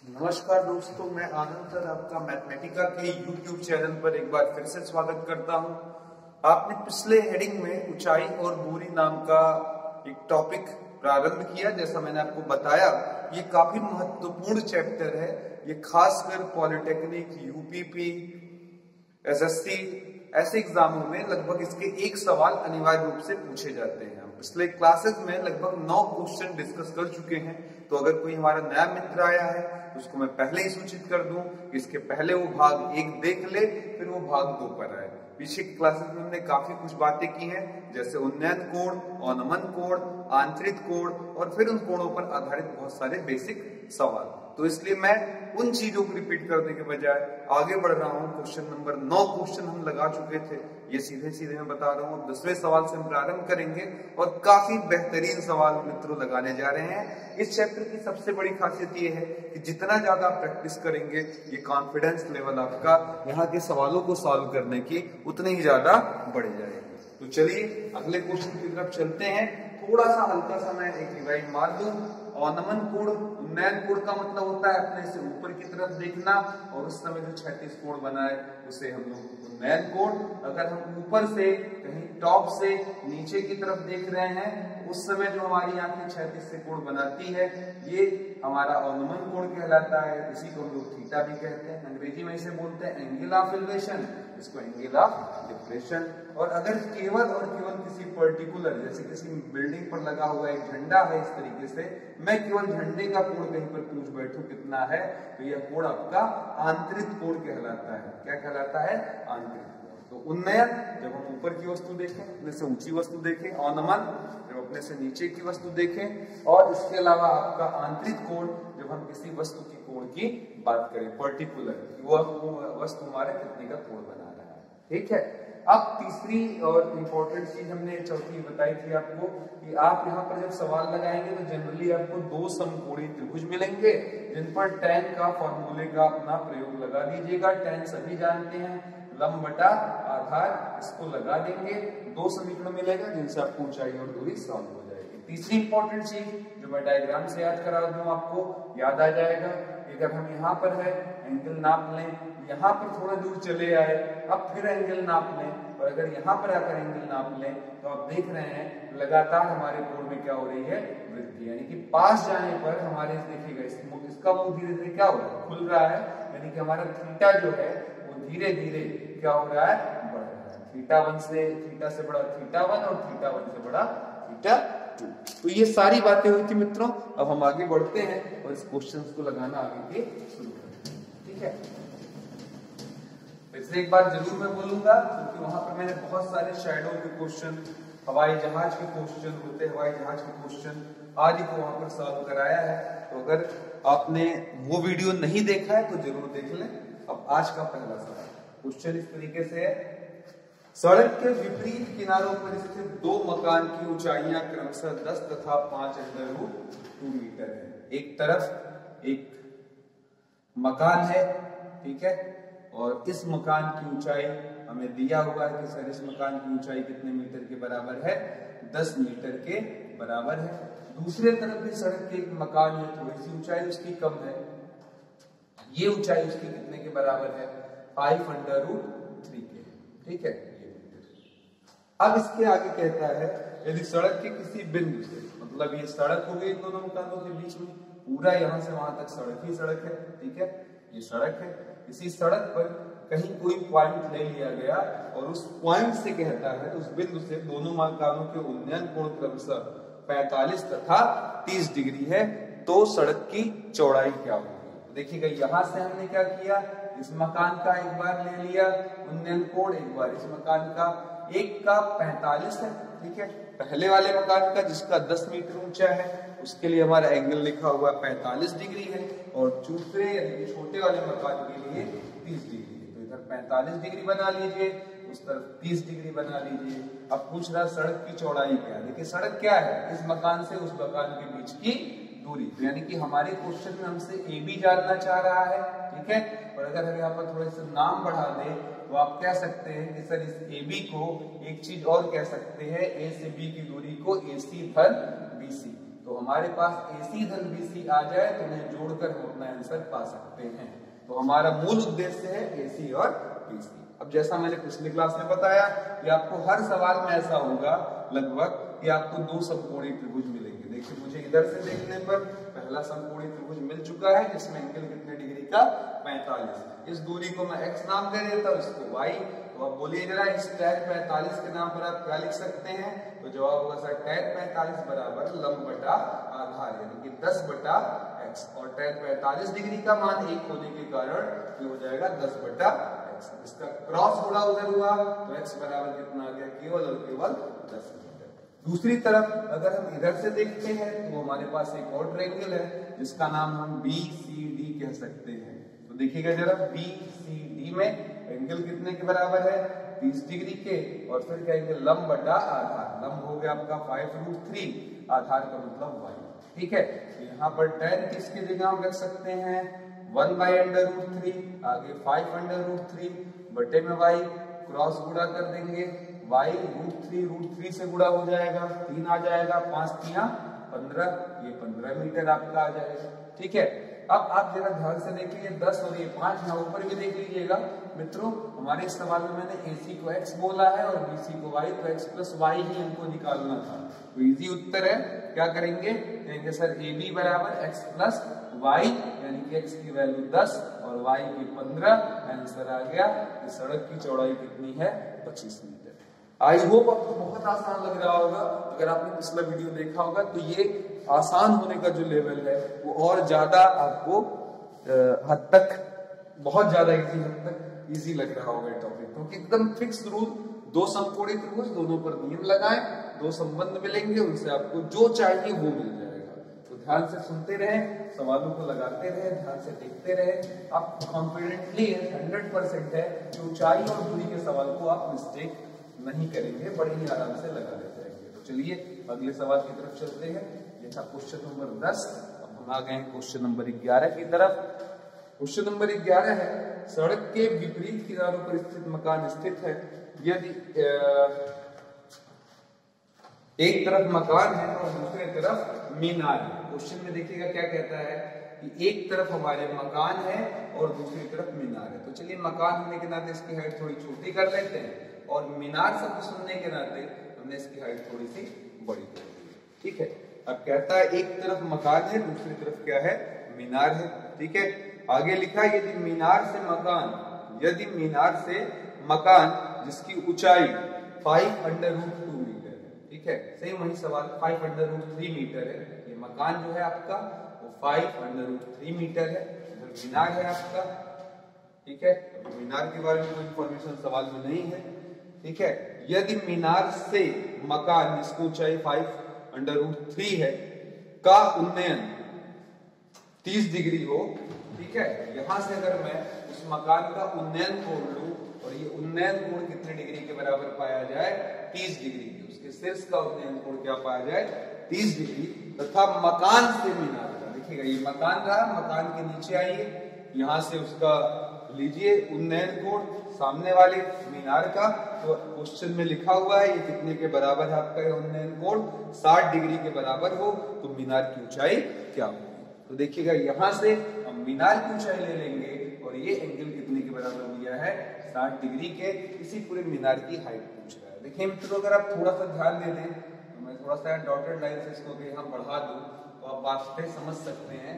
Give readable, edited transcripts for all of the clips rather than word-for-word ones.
नमस्कार दोस्तों, मैं आनंद सर आपका मैथमेटिका के YouTube चैनल पर एक बार फिर से स्वागत करता हूं। आपने पिछले हेडिंग में ऊंचाई और दूरी नाम का एक टॉपिक प्रारंभ किया। जैसा मैंने आपको बताया, ये काफी महत्वपूर्ण चैप्टर है। ये खासकर पॉलिटेक्निक, यूपीपी, एसएससी ऐसे एग्जामों में लगभग इसके एक सवाल अनिवार्य रूप से पूछे जाते हैं। हम पिछले क्लासेस में लगभग 9 क्वेश्चन डिस्कस कर चुके हैं। तो अगर कोई हमारा नया मित्र आया है तो उसको मैं पहले ही सूचित कर दूं कि इसके पहले वो भाग 1 देख ले, फिर वो भाग 2 पर आए। पीछे की क्लासेस में हमने काफी कुछ बातें की हैं, जैसे उन्नयन कोण, अवनमन कोण, आंतरिक कोण और फिर उन कोणों पर आधारित बहुत सारे बेसिक सवाल। तो इसलिए मैं उन चीजों को रिपीट करने के बजाय आगे बढ़ रहा हूं। क्वेश्चन नंबर 9 क्वेश्चन हम लगा चुके थे, ये सीधे सीधे मैं बता रहा हूं। 10वें सवाल से हम प्रारंभ करेंगे और काफी बेहतरीन सवाल मित्रों लगाने जा रहे हैं। इस चैप्टर की सबसे बड़ी खासियत ये है कि जितना ज्यादा प्रैक्टिस करेंगे, ये कॉन्फिडेंस लेवल आपका यहाँ के सवालों को सॉल्व करने की उतनी ही ज्यादा बढ़ जाएगी। तो चलिए अगले क्वेश्चन की तरफ चलते हैं। थोड़ा सा हल्का सा मैं एक रिवाइज मार दूं। अवनमन कोण, उन्नयन कोण का मतलब होता है अपने से ऊपर की तरफ देखना, और उस समय जो क्षैतिज कोण बना है उसे हम लोग उन्नयन कोण। अगर हम ऊपर से कहीं टॉप से नीचे की तरफ देख रहे हैं, उस समय जो हमारी आंखें क्षैतिज से कोण बनाती है, ये हमारा अवनमन कोण कहलाता है। इसी को हम लोग थीटा भी कहते हैं। अंग्रेजी में इसे बोलते हैं एंगल ऑफ एलिवेशन, इसको एंगल ऑफ डिप्रेशन। और अगर केवल और केवल किसी पर्टिकुलर, जैसे किसी बिल्डिंग पर लगा हुआ एक झंडा है, इस तरीके से मैं केवल झंडे का कोण कहीं पर पूछ बैठूं कितना है, तो यह कोण आपका आंतरिक कोण कहलाता है। क्या कहलाता है? आंतरिक कोण। तो उन्नयन जब हम ऊपर की वस्तु देखें, अपने से ऊंची वस्तु देखें, अवनमन जब अपने से नीचे की वस्तु देखें, और इसके अलावा आपका आंतरिक कोण जब हम किसी वस्तु की कोण की बात करें, पर्टिकुलर वह वस्तु हमारे कितने का कोण बना रहा है। ठीक है। अब तीसरी और इम्पोर्टेंट चीज हमने चौथी बताई थी आपको कि आप यहाँ पर जब सवाल लगाएंगे तो जनरली आपको 2 समकोणीय त्रिभुज मिलेंगे, जिन पर tan का फॉर्मूले का अपना प्रयोग लगा दीजिएगा। tan सभी जानते हैं, लंब बटा आधार, इसको लगा देंगे। 2 समीकरण मिलेगा जिनसे आपको ऊंचाई और दूरी सॉल्व हो जाएगी। तीसरी इंपॉर्टेंट चीज जो मैं डायग्राम से याद करा दूं, आपको याद आ जाएगा। अगर हम यहाँ पर है, एंगल नाप लें, यहाँ पर थोड़ा दूर चले आए, अब फिर एंगल नाप लें, और अगर यहाँ पर आकर एंगल नाप लें, तो आप देख रहे हैं लगातार हमारे कोण में क्या हो रही है? वृद्धि। यानी कि पास जाने पर हमारे देखिएगा इसका मुंह धीरे धीरे क्या हो रहा है? खुल रहा है। यानी कि हमारा थीटा जो है वो धीरे धीरे क्या हो रहा है? बढ़ रहा है। थीटा से बड़ा थीटा 1 और थीटा 1 से बड़ा थीटा 2। तो ये सारी बातें हुई थी मित्रों। अब हम आगे बढ़ते हैं और इस क्वेश्चन को लगाना आगे के शुरू करते हैं। ठीक है। फिर एक बार जरूर मैं बोलूंगा, क्योंकि वहां पर मैंने बहुत सारे शैडो के क्वेश्चन, हवाई जहाज के क्वेश्चन, उड़ते हवाई जहाज के क्वेश्चन आदि को वहां पर सॉल्व कराया है। तो अगर आपने वो वीडियो नहीं देखा है तो जरूर देख लें। अब आज का पहला सवाल, क्वेश्चन इस तरीके से है। सड़क के विपरीत किनारों पर स्थित 2 मकान की ऊंचाइयां क्रमशः 10 तथा 5√2 मीटर है। एक तरफ एक मकान है, ठीक है, और इस मकान की ऊंचाई हमें दिया हुआ है कि सर इस मकान की ऊंचाई कितने मीटर के बराबर है? 10 मीटर के बराबर है। दूसरे तरफ भी सड़क के एक मकान है, थोड़ी सी ऊंचाई उसकी कम है। ये ऊंचाई उसकी कितने के बराबर है? 5√3 के। ठीक है। अब इसके आगे कहता है, यदि सड़क के किसी बिंदु से, मतलब ये सड़क हो गई दोनों मकानों के बीच में, पूरा यहां से वहां तक सड़क ही सड़क है। ठीक है, ये सड़क है। इसी सड़क पर कहीं कोई पॉइंट ले लिया गया और उस पॉइंट से कहता है, उस बिंदु से दोनों मकानों के उन्नयन कोण क्रमशः 45 तथा 30 डिग्री है, तो सड़क की चौड़ाई क्या होगी? देखिएगा, यहां से हमने क्या किया, इस मकान का एक बार ले लिया उन्नयन कोण, एक बार इस मकान का, एक का 45 है। ठीक है, पहले वाले मकान का जिसका 10 मीटर ऊंचा है उसके लिए हमारा एंगल लिखा हुआ 45 डिग्री है, और दूसरे यानी छोटे वाले मकान के लिए 30 डिग्री है। तो इधर 45 डिग्री बना लीजिए, उस तरफ 30 डिग्री बना लीजिए। अब पूछ रहा सड़क की चौड़ाई क्या है। देखिए सड़क क्या है? इस मकान से उस मकान के बीच की दूरी। तो यानी कि हमारे क्वेश्चन में हमसे ए बी जानना चाह रहा है। ठीक है, और अगर हम यहाँ पर थोड़े से नाम बढ़ा दें तो आप कह सकते हैं कि सर इस ए बी को एक चीज और कह सकते हैं, ए से बी की दूरी को AC धन BC। तो तो हमारे पास AC धन BC आ जाए तो उन्हें जोड़कर हम अपना आंसर पा सकते हैं। तो हमारा मूल उद्देश्य है AC और BC। अब जैसा मैंने पिछली क्लास में बताया कि आपको हर सवाल में ऐसा होगा लगभग कि आपको दो समकोणीय त्रिभुज मिलेंगे। देखिए मुझे इधर से देखने पर पहला समकोणीय त्रिभुज मिल चुका है जिसमें एंगल कितने डिग्री का 45। इस दूरी को मैं x नाम दे देता हूँ, इसको y। तो अब बोलिए जरा इस tan 45 के नाम पर आप क्या लिख सकते हैं? तो जवाब होगा सर tan 45 बराबर लंब बटा आधार यानी कि 10 बटा x, और tan 45 डिग्री का मान 1 होने के कारण ये हो जाएगा 10 बटा x। इसका क्रॉस गुणा उधर हुआ तो x बराबर कितना आ गया? केवल और केवल 10 मीटर। दूसरी तरफ अगर हम इधर से देखते हैं तो हमारे पास एक और ट्रायंगल है जिसका नाम हम BCD कह सकते हैं। तो देखिएगा जरा BCD में एंगल कितने के बराबर है? 30 डिग्री के, और फिर कहेंगे लंब बटा आधार। लंब हो गया आपका 5√3, आधार का मतलब y। ठीक है, यहाँ पर tan किसकी जगह हम रख सकते हैं? 1/√3, आगे 5√3 बटे में y, क्रॉस गुणा कर देंगे y √3 से गुणा हो जाएगा, 3 आ जाएगा, 5 3 15, ये 15 मीटर आपका आ जाएगा। ठीक है, अब आप जरा ध्यान से देखिए 10 और ये 5 यहाँ ऊपर भी देख लीजिएगा मित्रों। हमारे इस सवाल में मैंने AC को x बोला है और BC को y, तो x प्लस y ही हमको निकालना था। तो इजी उत्तर है, क्या करेंगे? कहेंगे सर AB बराबर x प्लस y, यानी कि x की वैल्यू 10 और y की 15। आंसर आ गया कि सड़क की चौड़ाई कितनी है? 25 मीटर। आई होप आपको बहुत आसान लग रहा होगा। अगर आपने पिछला वीडियो देखा होगा तो ये आसान होने का जो लेवल है वो और ज्यादा आपको हद तक, बहुत ज्यादा इजी हद तक इजी लग रहा होगा टॉपिक, क्योंकि एकदम फिक्स रूल, दो समकोणीय त्रिभुज, दोनों पर नियम लगाएं, दो संबंध मिलेंगे, उनसे आपको जो चाहिए वो मिल जाएगा। तो ध्यान से सुनते रहे, सवालों को लगाते रहे, ध्यान से देखते रहे। आप कॉन्फिडेंटली 100% है कि ऊंचाई और दूरी के सवाल को आप मिस्टेक नहीं करेंगे, बड़े ही आराम से लगा लेते रहेंगे। तो चलिए अगले सवाल की तरफ चलते हैं। ये था क्वेश्चन नंबर 10। अब हम आ गए क्वेश्चन नंबर 11 की तरफ। क्वेश्चन नंबर 11 है, सड़क के विपरीत किनारों पर स्थित मकान स्थित है। यदि एक तरफ मकान है और दूसरे तरफ मीनार है। क्वेश्चन में देखिएगा क्या कहता है कि एक तरफ हमारे मकान है और दूसरी तरफ मीनार है। तो चलिए मकान होने के नाते इसकी हाइट थोड़ी छोटी कर लेते हैं, और मीनार शब्द सुनने के नाते हमने इसकी हाइट थोड़ी सी बड़ी कर दी। ठीक है, अब कहता है एक तरफ मकान है, दूसरी तरफ क्या है? मीनार है। ठीक है, आगे लिखा है यदि मीनार से मकान जिसकी ऊंचाई 5√2 मीटर है। ठीक है, सेम वही सवाल, 5√3 मीटर है। ये मकान जो है आपका वो 5√3 मीटर है, इधर मीनार है आपका। ठीक है, मीनार के बारे में कोई इंफॉर्मेशन सवाल में नहीं है। ठीक है, यदि मीनार से मकान जिसकी ऊंचाई 5√3 है का उन्नयन 30 डिग्री हो। ठीक है, यहां से अगर मैं उस मकान का उन्नयन कोण लूं और ये उन्नयन कोण कितने डिग्री के बराबर पाया जाए? 30 डिग्री के। उसके शीर्ष का उन्नयन कोण क्या पाया जाए? 30 डिग्री। तथा मकान से मीनार का, देखिएगा ये मकान रहा, मकान के नीचे आइए, यहां से उसका लीजिए उन्नयन कोण सामने वाले मीनार का। तो क्वेश्चन में लिखा हुआ है ये कितने के बराबर है आपका उन्नयन कोण? 60 डिग्री के बराबर हो तो मीनार की ऊंचाई क्या होगी? तो देखिएगा यहां से हम मीनार की ऊंचाई ले लेंगे और ये एंगल कितने के बराबर दिया है? 60 डिग्री के। इसी पूरे मीनार की हाइट पूछ रहा है। देखिए मित्रों, अगर आप थोड़ा सा ध्यान दे दें तो मैं थोड़ा सा डॉटेड लाइन से इसको यहाँ बढ़ा दूं तो आप बात पे समझ सकते हैं।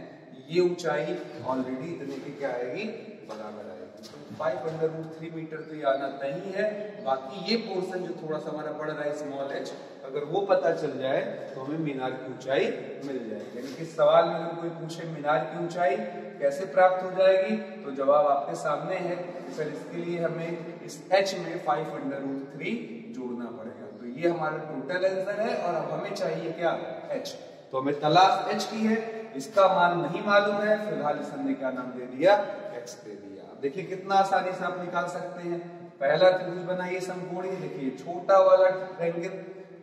ये ऊंचाई ऑलरेडी इतने की क्या आएगी? बराबर आएगी। तो 5√3 मीटर तो ये आना तय है। बाकी ये पोर्शन जो थोड़ा सा हमारा बढ़ रहा है स्मॉल h, अगर वो पता चल जाए तो हमें मीनार की ऊंचाई मिल जाएगी। यानी कि सवाल में अगर कोई पूछे मीनार की ऊंचाई कैसे प्राप्त हो जाएगी तो जवाब आपके सामने है। सर इसके लिए हमें इस h में 5√3 जोड़ना पड़ेगा। तो ये हमारा टोटल आंसर है और अब हमें चाहिए क्या? h। तो हमें तलाश h की है, इसका मान नहीं मालूम है, फिलहाल इस हमने क्या नाम दे दिया? x दे दिया। देखिए कितना आसानी से आप निकाल सकते हैं। पहला त्रिभुज बनाइए समकोणीय, देखिए छोटा वाला ट्रायंगल,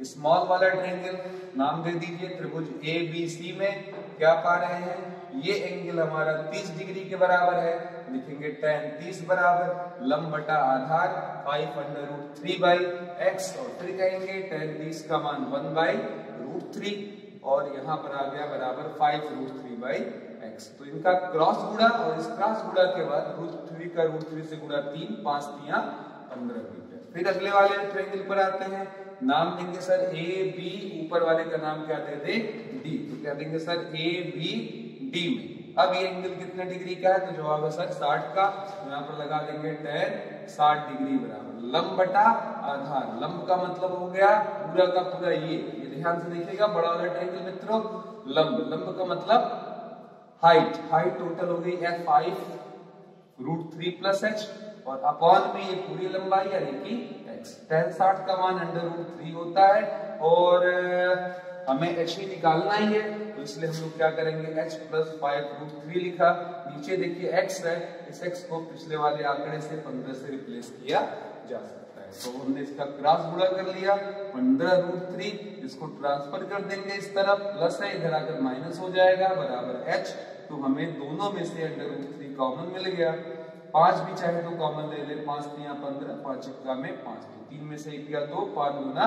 स्मॉल वाला ट्रायंगल, नाम दे दीजिए त्रिभुज ABC में क्या पा रहे हैं? ये एंगल हमारा 30 डिग्री के बराबर है। लिखेंगे tan 30 बराबर लंब बटा आधार 5√3/x, और फिर कहेंगे tan 30 का मान 1/√3, और यहाँ पर आ गया बराबर 5√3/x। तो इनका क्रॉस गुणा और इस क्रॉस गुणा के बाद √3 का √3 से गुणा 3, 5 3 15 मीटर। फिर अगले वाले ट्रायंगल पर आते हैं, नाम देंगे सर ए बी, ऊपर वाले का नाम क्या दे दे डी, तो क्या देंगे सर ए बी डी में। अब ये एंगल कितने डिग्री का है, तो जवाब है सर 60 का, तो यहाँ पर लगा देंगे tan 60 डिग्री बराबर लंब बटा आधार। लंब का मतलब हो गया पूरा का पूरा ये ध्यान से देखिएगा बड़ा वाला ट्रायंगल मित्रों, लंब का मतलब हाइट टोटल हो गई है 5√3 + h और अपॉन में ये पूरी लंबाई यानी कि x। tan 60 का मान √3 होता है और हमें h ही निकालना ही है, तो इसलिए हम लोग क्या करेंगे h + 5√3 लिखा। नीचे देखिए x है, इस x को पिछले वाले आंकड़े से 15 से रिप्लेस किया जा सकता है। तो हमने इसका क्रॉस गुणा कर लिया 15√3, इसको ट्रांसफर कर देंगे इस तरफ, प्लस है इधर आकर माइनस हो जाएगा बराबर h। तो हमें दोनों में से √3 कॉमन मिल गया, 5 भी चाहे तो कॉमन ले ले, 5 3 15, 5 1 में 5, तो 3 में से 1 गया 2, 5 गुना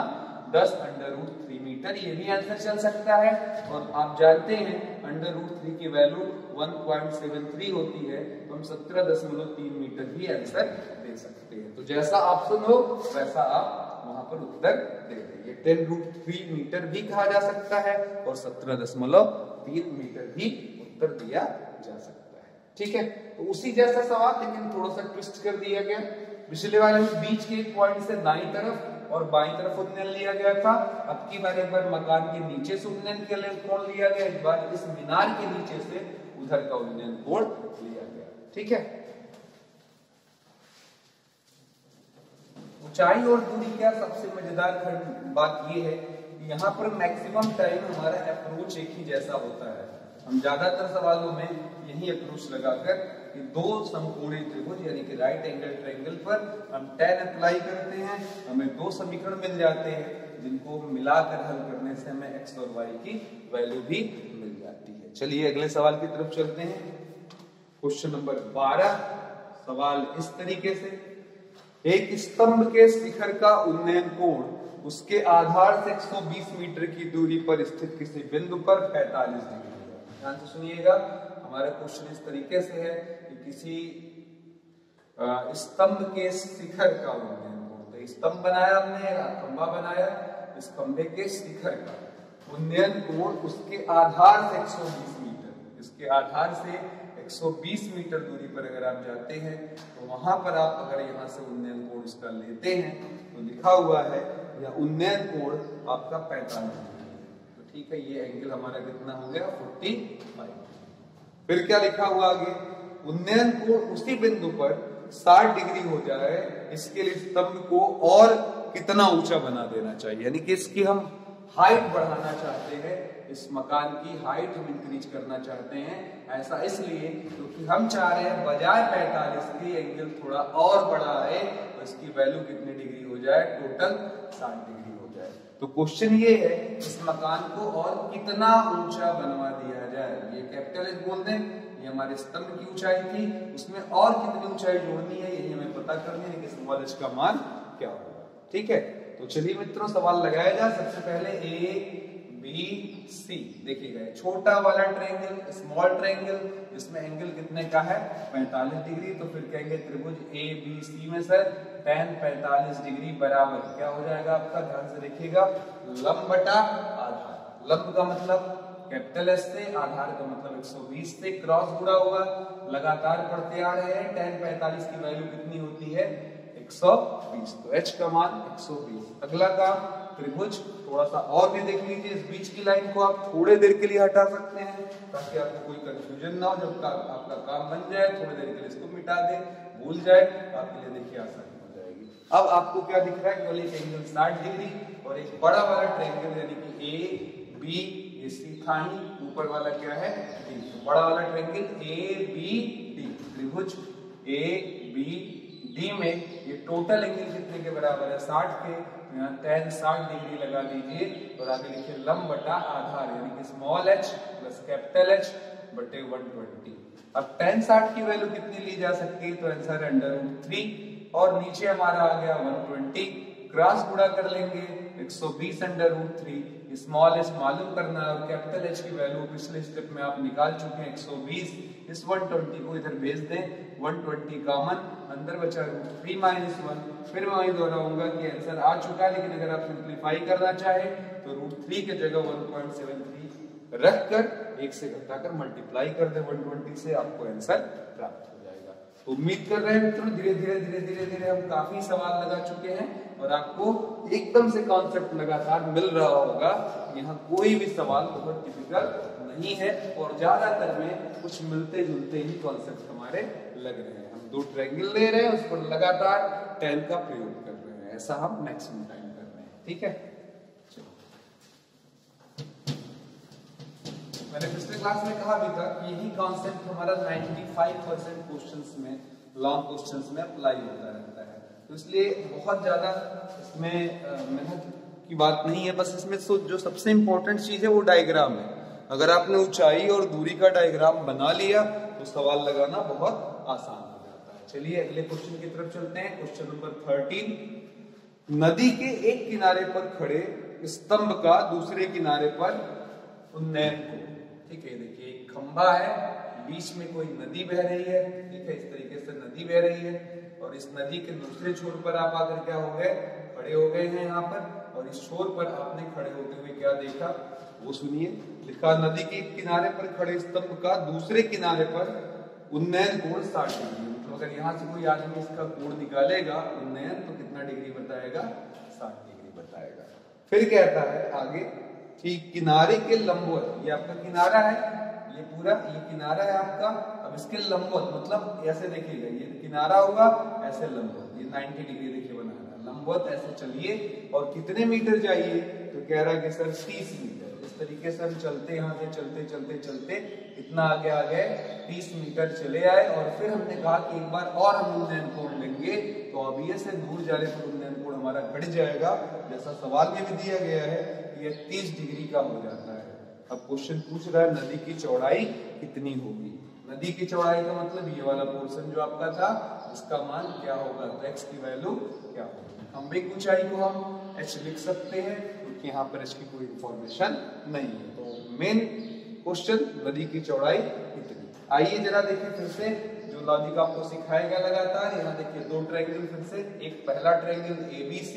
10 √3 मीटर, ये भी आंसर चल सकता है। और आप जानते हैं √3 की वैल्यू 1.73 होती है, तो हम 17.3 मीटर भी आंसर दे सकते हैं। तो जैसा ऑप्शन हो वैसा आप वहां पर उत्तर दे देंगे। 10√3 मीटर भी कहा जा सकता है और 17.3 मीटर भी उत्तर दिया जा सकता है। ठीक है, तो उसी जैसा सवाल लेकिन थोड़ा सा ट्विस्ट कर दिया गया। पिछले वाले में बीच के एक पॉइंट से दाईं तरफ और बाईं तरफ उन्नयन लिया गया था, अब की बार एक बार मकान के नीचे से उन्नयन के लिए कोण लिया गया, एक बार इस मीनार के नीचे से उधर का उन्नयन कोण लिया गया। ठीक है, ऊंचाई और दूरी क्या सबसे मजेदार बात यह है कि यहाँ पर मैक्सिमम टाइम हमारा अप्रोच एक ही जैसा होता है। हम ज्यादातर सवालों में यही अप्रोच लगाकर कि दो समकोणीय त्रिभुज यानी कि राइट एंगल ट्रायंगल पर हम tan अप्लाई करते हैं, हमें दो समीकरण मिल जाते हैं जिनको मिलाकर हल करने से हमें x और y की वैल्यू भी मिल जाती है। चलिए अगले सवाल की तरफ चलते हैं। क्वेश्चन नंबर 12, सवाल इस तरीके से, एक स्तंभ के शिखर का उन्नयन कोण उसके आधार से 120 मीटर की दूरी पर स्थित किसी बिंदु पर 45 डिग्री है। ध्यान से सुनिएगा, हमारा क्वेश्चन इस तरीके से है कि किसी स्तंभ के शिखर का उन्नयन कोण, स्तंभ बनाया हमने, खंभा बनाया, इस खंभे के शिखर का उन्नयन कोण उसके आधार से 120 मीटर, इसके आधार से 120 मीटर दूरी पर अगर आप जाते हैं तो वहां पर आप अगर यहाँ से उन्नयन कोण इसका लेते हैं तो लिखा हुआ है या उन्नयन कोण आपका 45 डिग्री। तो ठीक है, ये एंगल हमारा कितना हो गया 45। फिर क्या लिखा हुआ आगे, उन्नयन कोण उसी बिंदु पर 60 डिग्री हो जाए, इसके लिए स्तंभ को और कितना ऊंचा बना देना चाहिए, यानी कि इसकी हम हाइट बढ़ाना चाहते हैं, इस मकान की हाइट हम इंक्रीज करना चाहते हैं। ऐसा इसलिए क्योंकि हम चाह रहे हैं बजाय 45 की एंगल थोड़ा और बड़ा है, तो इसकी वैल्यू कितनी डिग्री हो जाए, टोटल 60 डिग्री हो जाए। तो क्वेश्चन ये है इस मकान को और कितना ऊंचा बनवा दिया जाए। ये कैपिटल एच बोल दें, ये हमारे स्तंभ की ऊंचाई थी, उसमें और कितनी ऊंचाई जोड़नी है यही हमें पता करनी है कि स्मॉल एच का मान क्या होगा। ठीक है, तो चलिए मित्रों सवाल लगाया जाए। सबसे पहले ए बी सी देखिएगा, छोटा वाला ट्रायंगल, स्मॉल ट्रायंगल, इसमें एंगल कितने का है 45 डिग्री, तो फिर कहेंगे त्रिभुज ए बी सी में सर tan 45 डिग्री बराबर क्या हो जाएगा आपका, ध्यान से देखिएगा, लंब बटा आधार। लंब का मतलब कैपिटल एस से, आधार का मतलब 120 से, क्रॉस गुणा होगा, लगातार पढ़ते आ रहे हैं। tan 45 की वैल्यू कितनी होती है 120, तो h का मान 120। अगला काम त्रिभुज, थोड़ा सा और भी देख लीजिए, इस बीच की लाइन को आप थोड़े देर के लिए हटा सकते हैं ताकि आपको कोई कंफ्यूजन ना हो। जब आपका काम बन जाए थोड़ी देर के लिए इसको मिटा दे, भूल जाए, आपके लिए देखिए आसानी हो जाएगी। अब आपको क्या दिख रहा है, केवल एक एंगल 60 डिग्री और एक बड़ा वाला ट्रायंगल यानी कि ए बी, ये सी था ही, ऊपर वाला क्या है डी, तो बड़ा वाला ट्रायंगल ए बी डी, त्रिभुज ए बी डी में ये टोटल एंगल कितने के बराबर है 60 के, यहाँ tan 60 डिग्री लगा दीजिए और आगे लिखिए लंब बटा आधार यानी कि small h plus capital H बटे 120। अब tan 60 की वैल्यू कितनी ली जा सकती है, तो आंसर है √3 और नीचे हमारा आ गया 120, क्रॉस गुणा कर लेंगे 120 √3, स्मॉल एस मालूम करना है और कैपिटल एच की वैल्यू पिछले स्टेप में आप निकाल चुके हैं 120। इस 120 को इधर भेज दें, 120 कॉमन, अंदर बचा √3 - 1। फिर मैं वही दोहराऊंगा कि आंसर आ चुका है, लेकिन अगर आप सिंप्लीफाई करना चाहे तो √3 की जगह 1.73 रखकर 1 से घटाकर मल्टीप्लाई कर दे 120 से, आपको आंसर प्राप्त हो जाएगा। तो उम्मीद कर रहे हैं मित्रों धीरे धीरे हम काफी सवाल लगा चुके हैं और आपको एकदम से कॉन्सेप्ट लगातार मिल रहा होगा। यहाँ कोई भी सवाल बहुत टिपिकल नहीं है और ज्यादातर में कुछ मिलते जुलते ही कॉन्सेप्ट हमारे लग रहे हैं। हम 2 ट्रायंगल ले रहे हैं, उस पर लगातार tan का प्रयोग कर रहे हैं, ऐसा हम मैक्सिमम टाइम कर रहे हैं। ठीक है, मैंने पिछले क्लास में कहा भी था कि यही कॉन्सेप्ट हमारा 95% क्वेश्चंस में, लॉन्ग क्वेश्चंस में अप्लाई होता रहता है। तो इसलिए बहुत ज्यादा इसमें मेहनत की बात नहीं है, बस इसमें जो सबसे इंपॉर्टेंट चीज है वो डायग्राम है। अगर आपने ऊंचाई और दूरी का डायग्राम बना लिया तो सवाल लगाना बहुत आसान हो जाता है। चलिए अगले क्वेश्चन की तरफ चलते हैं। क्वेश्चन नंबर 13, नदी के एक किनारे पर खड़े स्तंभ का दूसरे किनारे पर उन्नयन को। ठीक है, देखिए एक खंबा है, बीच में कोई नदी बह रही है। ठीक है, इस तरीके से नदी बह रही है और इस नदी के दूसरे छोर पर आप आकर क्या हो गए, खड़े हो गए हैं यहाँ पर। और इस छोर पर आपने खड़े होते हुए क्या देखा वो सुनिए। लिखा, नदी के किनारे पर खड़े स्तंभ का दूसरे किनारे पर उन्नयन कोण 60 डिग्री। मतलब अगर यहाँ से कोई आदमी इसका कोण निकालेगा उन्नयन तो कितना डिग्री बताएगा, 60 डिग्री बताएगा। फिर कहता है आगे, ठीक किनारे के लंबवत, ये आपका किनारा है, ये पूरा ये किनारा है आपका। अब इसके लंबवत मतलब ऐसे देखिएगा, ये किनारा होगा ऐसे लंबवत, ये 90 डिग्री देखिए बना रहा है, लंबवत ऐसे चलिए और कितने मीटर जाइए, तो कह रहा है कि सर 30 मीटर। इस तरीके से हम चलते, यहाँ से चलते चलते चलते इतना आगे आ गए, 30 मीटर चले आए। और फिर हमने कहा कि एक बार और हम उन्नयन कोण लेंगे तो ऑब्वियस है दूर जाने पर उन्नयन कोण हमारा घट जाएगा, जैसा सवाल में भी दिया गया है, ये 30 डिग्री का हो जाता है। अब क्वेश्चन पूछ रहा है नदी की चौड़ाई कितनी होगी। नदी की चौड़ाई का मतलब ये वाला पोर्शन जो आपका था, इसका मान क्या होगा, तो x की वैल्यू क्या होगी। खंबे की ऊंचाई को हम h लिख सकते हैं क्योंकि यहाँ पर h की कोई इंफॉर्मेशन नहीं है। तो मेन क्वेश्चन नदी की चौड़ाई कितनी। आइए जरा देखिए फिर से जो लॉजिक आपको सिखाएगा लगातार। यहाँ देखिए 2 ट्रायंगल फिर से, एक पहला ट्रायंगल ABC,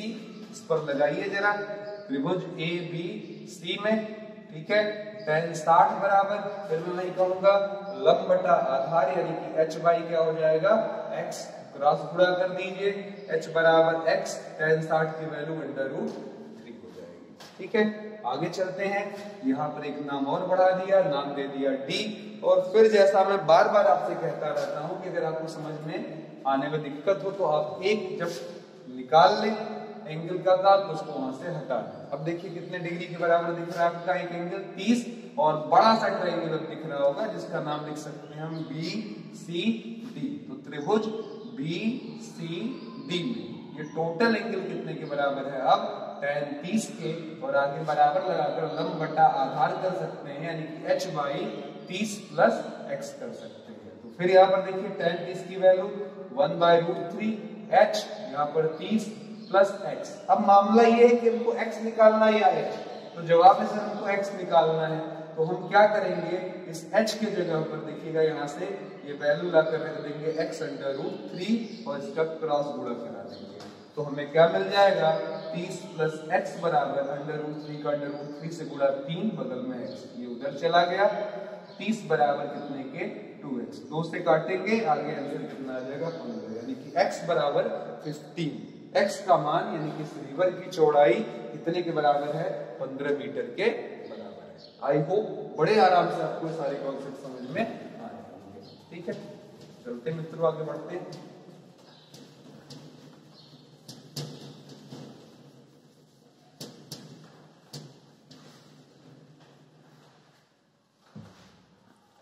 इस पर लगाइए जरा त्रिभुज ABC में। ठीक है, tan 60 बराबर, फिर मैं वही कहूंगा लंब बटा आधार यानी कि h बाई क्या हो जाएगा x, क्रॉस गुणा कर दीजिए, h बराबर x, tan 60 की वैल्यू √3 हो जाएगी। ठीक है, आगे चलते हैं। यहाँ पर एक नाम और बढ़ा दिया, नाम दे दिया D। और फिर जैसा मैं बार बार आपसे कहता रहता हूँ कि अगर आपको समझ में आने में दिक्कत हो तो आप एक जब निकाल लें एंगल का तो उसको वहां से हटा दें। अब देखिए कितने डिग्री के बराबर दिख रहा है आपका एक एंगल 30, और बड़ा सा ट्रायंगल दिख रहा होगा जिसका नाम लिख सकते हैं हम BCD। तो त्रिभुज BCD में ये टोटल एंगल कितने के बराबर है, अब tan 30 के, और आगे बराबर लगाकर लंब बटा आधार कर सकते हैं यानी कि h बाई 30 प्लस x कर सकते हैं। तो फिर यहाँ पर देखिए tan 30 की वैल्यू 1/√3 h, यहाँ पर 30 प्लस x। अब मामला ये है कि हमको x निकालना है या h, तो जवाब में से हमको x निकालना है। तो हम क्या करेंगे, इस h के जगह पर देखिएगा यहाँ से ये वैल्यू ला कर रख देंगे x/√3 और इसका क्रॉस गुणा करा देंगे। तो हमें क्या मिल जाएगा, 30 प्लस x बराबर √3 का √3 से गुणा 3, बगल में x, ये उधर चला गया। 30 बराबर कितने के 2x, 2 से काटेंगे आगे आंसर कितना आ जाएगा 15, यानी कि x बराबर 15। x का मान यानी कि इस रिवर की चौड़ाई कितने के बराबर है, 15 मीटर के बराबर है। आई होप बड़े आराम से आपको सारे कॉन्सेप्ट समझ में आ जाएंगे। ठीक है, चलते मित्रों आगे बढ़ते हैं।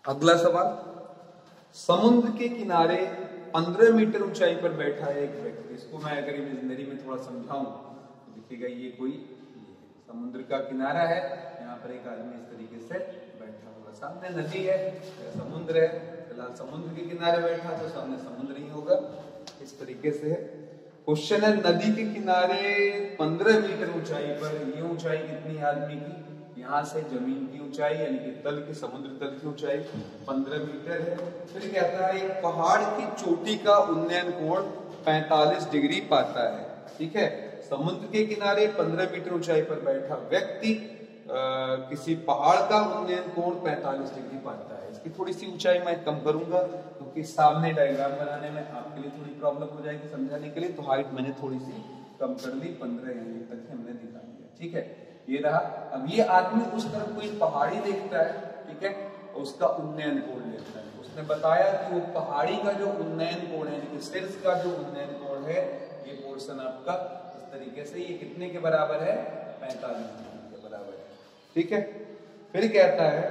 अगला सवाल, समुद्र के किनारे 15 मीटर ऊंचाई पर बैठा है एक व्यक्ति। इसको मैं अगर इमेजिनरी में थोड़ा समझाऊं तो देखिएगा ये कोई समुद्र का किनारा है, यहाँ पर एक आदमी इस तरीके से बैठा होगा, सामने नदी है, समुद्र है, फिलहाल समुद्र के किनारे बैठा तो सामने समुद्र ही होगा, इस तरीके से है। क्वेश्चन है नदी के किनारे 15 मीटर ऊंचाई पर, ये ऊंचाई कितनी है आदमी की, यहाँ से जमीन की ऊंचाई यानी कि तल की, समुद्र तल की ऊंचाई 15 मीटर है। फिर कहता है एक पहाड़ की चोटी का उन्नयन कोण 45 डिग्री पाता है। ठीक है, समुद्र के किनारे 15 मीटर ऊंचाई पर बैठा व्यक्ति किसी पहाड़ का उन्नयन कोण 45 डिग्री पाता है। इसकी थोड़ी सी ऊंचाई मैं कम करूंगा क्योंकि सामने डायग्राम बनाने में आपके लिए थोड़ी प्रॉब्लम हो जाएगी समझाने के लिए, तो हाइट मैंने थोड़ी सी कम कर दी, 15 यहाँ तक हमने दिखा दिया। ठीक है, ये रहा। अब ये आदमी उस तरफ कोई पहाड़ी देखता है, ठीक है, उसका उन्नयन कोण लेता है। उसने बताया कि वो पहाड़ी का जो उन्नयन कोण है, शीर्ष का जो उन्नयन कोण है, ये पोर्शन आपका इस तरीके से, ये कितने के बराबर है, 45 डिग्री के बराबर है। ठीक है, फिर कहता है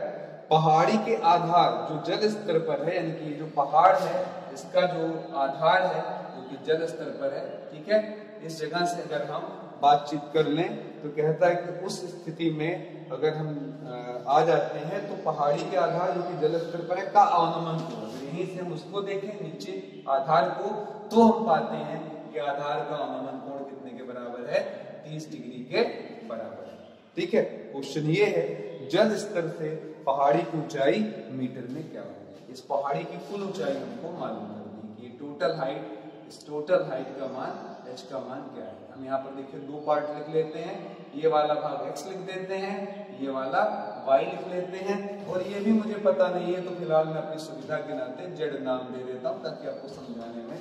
पहाड़ी के आधार जो जल स्तर पर है, यानी कि जो पहाड़ है इसका जो आधार है जो कि जल स्तर पर है। ठीक है, इस जगह से अगर हम बातचीत कर लें तो कहता है कि उस स्थिति में अगर हम आ जाते हैं तो पहाड़ी के आधार जो कि जल स्तर पर है का अवनमन कोण, यहीं से हम उसको देखें नीचे आधार को, तो हम पाते हैं कि आधार का अवनमन कोण कितने के बराबर है, 30 डिग्री के बराबर है। ठीक है, क्वेश्चन ये है जल स्तर से पहाड़ी की ऊंचाई मीटर में क्या होगी। इस पहाड़ी की कुल ऊंचाई हमको मालूम करनी है कि टोटल हाइट, इस टोटल हाइट का मान h का मान क्या है। हम यहाँ पर देखिए दो पार्ट लिख लेते हैं, ये वाला भाग x लिख देते हैं, ये वाला y लिख लेते हैं, और ये भी मुझे पता नहीं है तो फिलहाल मैं अपनी सुविधा के नाते z नाम दे देता हूँ ताकि आपको समझाने में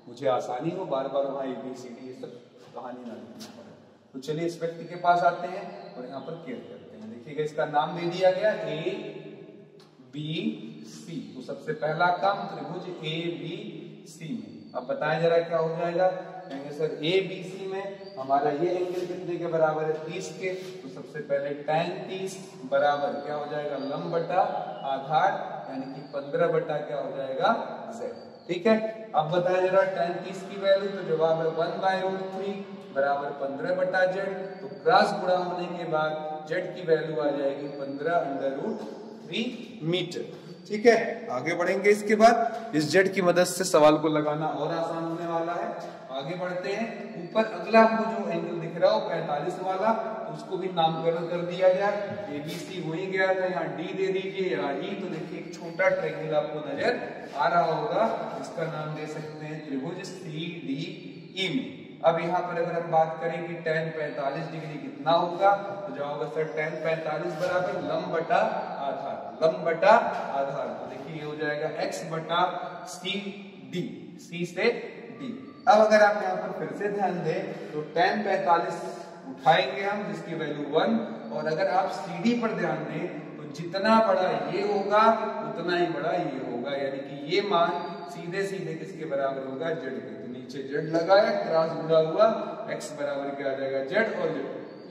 मुझे आसानी हो, बार बार वहाँ ABCD ये सब कहानी ना लिखना पड़े। तो चलिए इस व्यक्ति के पास आते हैं और यहाँ पर केयर करते हैं। देखिएगा इसका नाम दे दिया गया ABC, तो सबसे पहला काम त्रिभुज ABC में, अब बताएं जरा क्या हो जाएगा। कहेंगे सर ABC में हमारा ये एंगल कितने के बराबर है, 30 के, तो सबसे पहले tan 30 बराबर क्या हो जाएगा, लंब बटा आधार यानी कि 15 बटा क्या हो जाएगा z। ठीक है, अब बताएं जरा tan 30 की वैल्यू, तो जवाब है 1/√3 बराबर 15 बटा z, तो क्रॉस गुणा होने के बाद z की वैल्यू आ जाएगी 15√3 मीटर। ठीक है, आगे बढ़ेंगे। इसके बाद इस z की मदद से सवाल को लगाना और आसान होने वाला है। आगे बढ़ते हैं, ऊपर अगला हमको जो एंगल दिख रहा हो 45 वाला, उसको भी नामकरण कर दिया जाए। ABC हो ही गया था, यहाँ D दे दीजिए, यहाँ E, तो देखिए एक छोटा ट्रायंगल आपको नजर आ रहा होगा, इसका नाम दे सकते हैं त्रिभुज CDE में। अब यहाँ पर अगर हम बात करें कि tan 45 डिग्री कितना होगा, तो जवाब है सर tan 45 बराबर लंब बटा आधार, लंब बटा आधार, तो देखिए ये हो जाएगा x बटा CD, C से D। अब अगर आप यहाँ पर फिर से ध्यान दें तो tan 45 उठाएंगे हम जिसकी वैल्यू 1, और अगर आप CD पर ध्यान दें तो जितना बड़ा ये होगा उतना ही बड़ा ये होगा, यानी कि ये मान सीधे सीधे किसके बराबर होगा, z के। तो नीचे z लगाया, क्रॉस गुणा हुआ, x बराबर क्या आ जाएगा z, और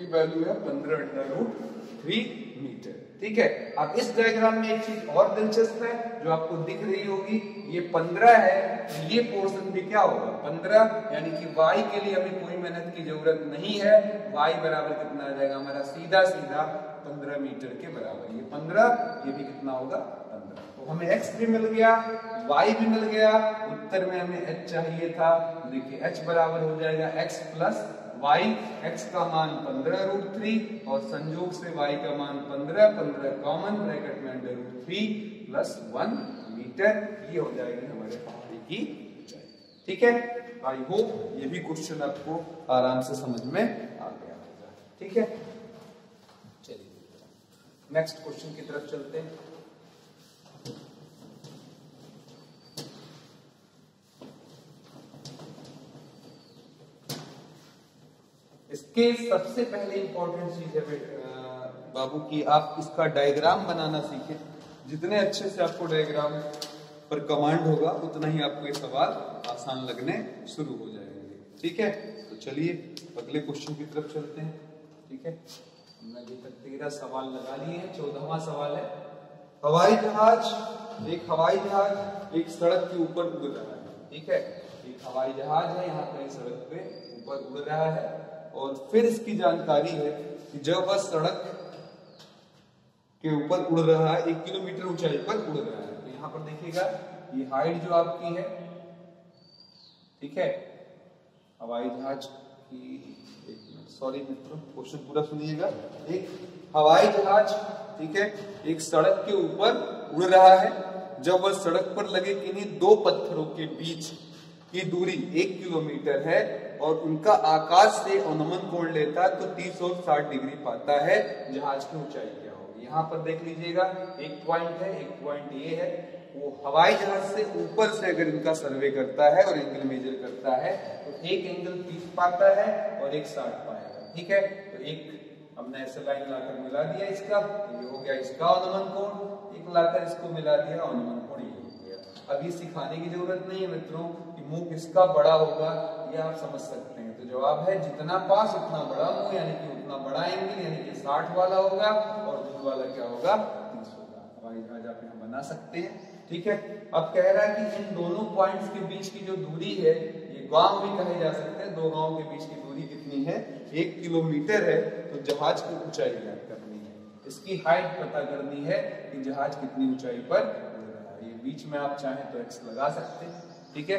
ये वैल्यू है 15√3 मीटर। ठीक है, अब इस डायग्राम में एक चीज और दिलचस्प है जो आपको दिख रही होगी, ये 15 है, ये पोर्शन भी क्या होगा 15, यानी कि y के लिए हमें कोई मेहनत की जरूरत नहीं है, y बराबर कितना आ जाएगा हमारा, सीधा सीधा 15 मीटर के बराबर। ये 15, ये भी कितना होगा 15, तो हमें x भी मिल गया, y भी मिल गया, उत्तर में हमें h चाहिए था। देखिए h बराबर हो जाएगा x प्लस y, x का मान 15√3 और संयोग से y का मान 15, 15 कॉमन, ब्रैकेट में √3 प्लस 1 मीटर, ये हो जाएगी हमारे पहाड़ी की ऊंचाई। ठीक है, आई होप ये भी क्वेश्चन आपको आराम से समझ में आ गया होगा। ठीक है, चलिए नेक्स्ट क्वेश्चन की तरफ चलते हैं। इसके सबसे पहले इंपॉर्टेंट चीज है बाबू की आप इसका डायग्राम बनाना सीखें। जितने अच्छे से आपको डायग्राम पर कमांड होगा उतना ही आपको ये सवाल आसान लगने शुरू हो जाएंगे। ठीक है, तो चलिए अगले क्वेश्चन की तरफ चलते हैं। ठीक है, हमने अभी तक 13 सवाल लगा लिए हैं, 14वां सवाल है, हवाई जहाज, एक हवाई जहाज एक सड़क के ऊपर उड़ रहा है। ठीक है, एक हवाई जहाज है, यहाँ पर सड़क पे ऊपर उड़ रहा है, और फिर इसकी जानकारी है कि जब वह सड़क के ऊपर उड़ रहा है 1 किलोमीटर ऊंचाई पर उड़ रहा है, तो यहाँ पर देखिएगा ये हाइट जो आपकी है, ठीक है, हवाई जहाज की, एक मिनट, सॉरी मित्रों, क्वेश्चन पूरा सुनिएगा। एक हवाई जहाज, ठीक है, एक सड़क के ऊपर उड़ रहा है। जब वह सड़क पर लगे किन्हीं दो पत्थरों के बीच की दूरी 1 किलोमीटर है और उनका आकाश से अनुमान कोण लेता है तो 30 और 60 डिग्री पाता है, जहाज की ऊंचाई क्या होगी। यहाँ पर देख लीजिएगा, एक पॉइंट है, एक पॉइंट ये है, वो हवाई जहाज से ऊपर से अगर इनका सर्वे करता है और एंगल मेजर करता है तो एक एंगल 30 पाता है और एक 60 पाएगा, ठीक है। तो एक हमने ऐसे लाइन लाकर मिला दिया, इसका ये हो गया इसका अनुमान कोण, एक लाकर इसको मिला दिया, अनुमान कोण ये हो गया। अब ये सिखाने की जरूरत नहीं है मित्रों कि मुंह किसका बड़ा होगा, ये आप समझ सकते हैं। तो जवाब है जितना पास उतना बड़ा मुंह, यानी कि उतना बड़ा एंगल, यानी कि 60 वाला होगा और दूर वाला क्या होगा, 30 होगा। हवाई जहाज आप यहाँ बना सकते हैं, ठीक है। अब कह रहा है कि इन दोनों पॉइंट्स के बीच की जो दूरी है, ये गांव भी कहे जा सकते हैं, दो गांव के बीच की दूरी कितनी है, 1 किलोमीटर है। तो जहाज की ऊंचाई ज्ञात करनी है, इसकी हाइट पता करनी है कि जहाज कितनी ऊंचाई पर उड़ रहा है। ये बीच में आप चाहें तो एक्स लगा सकते हैं, ठीक है।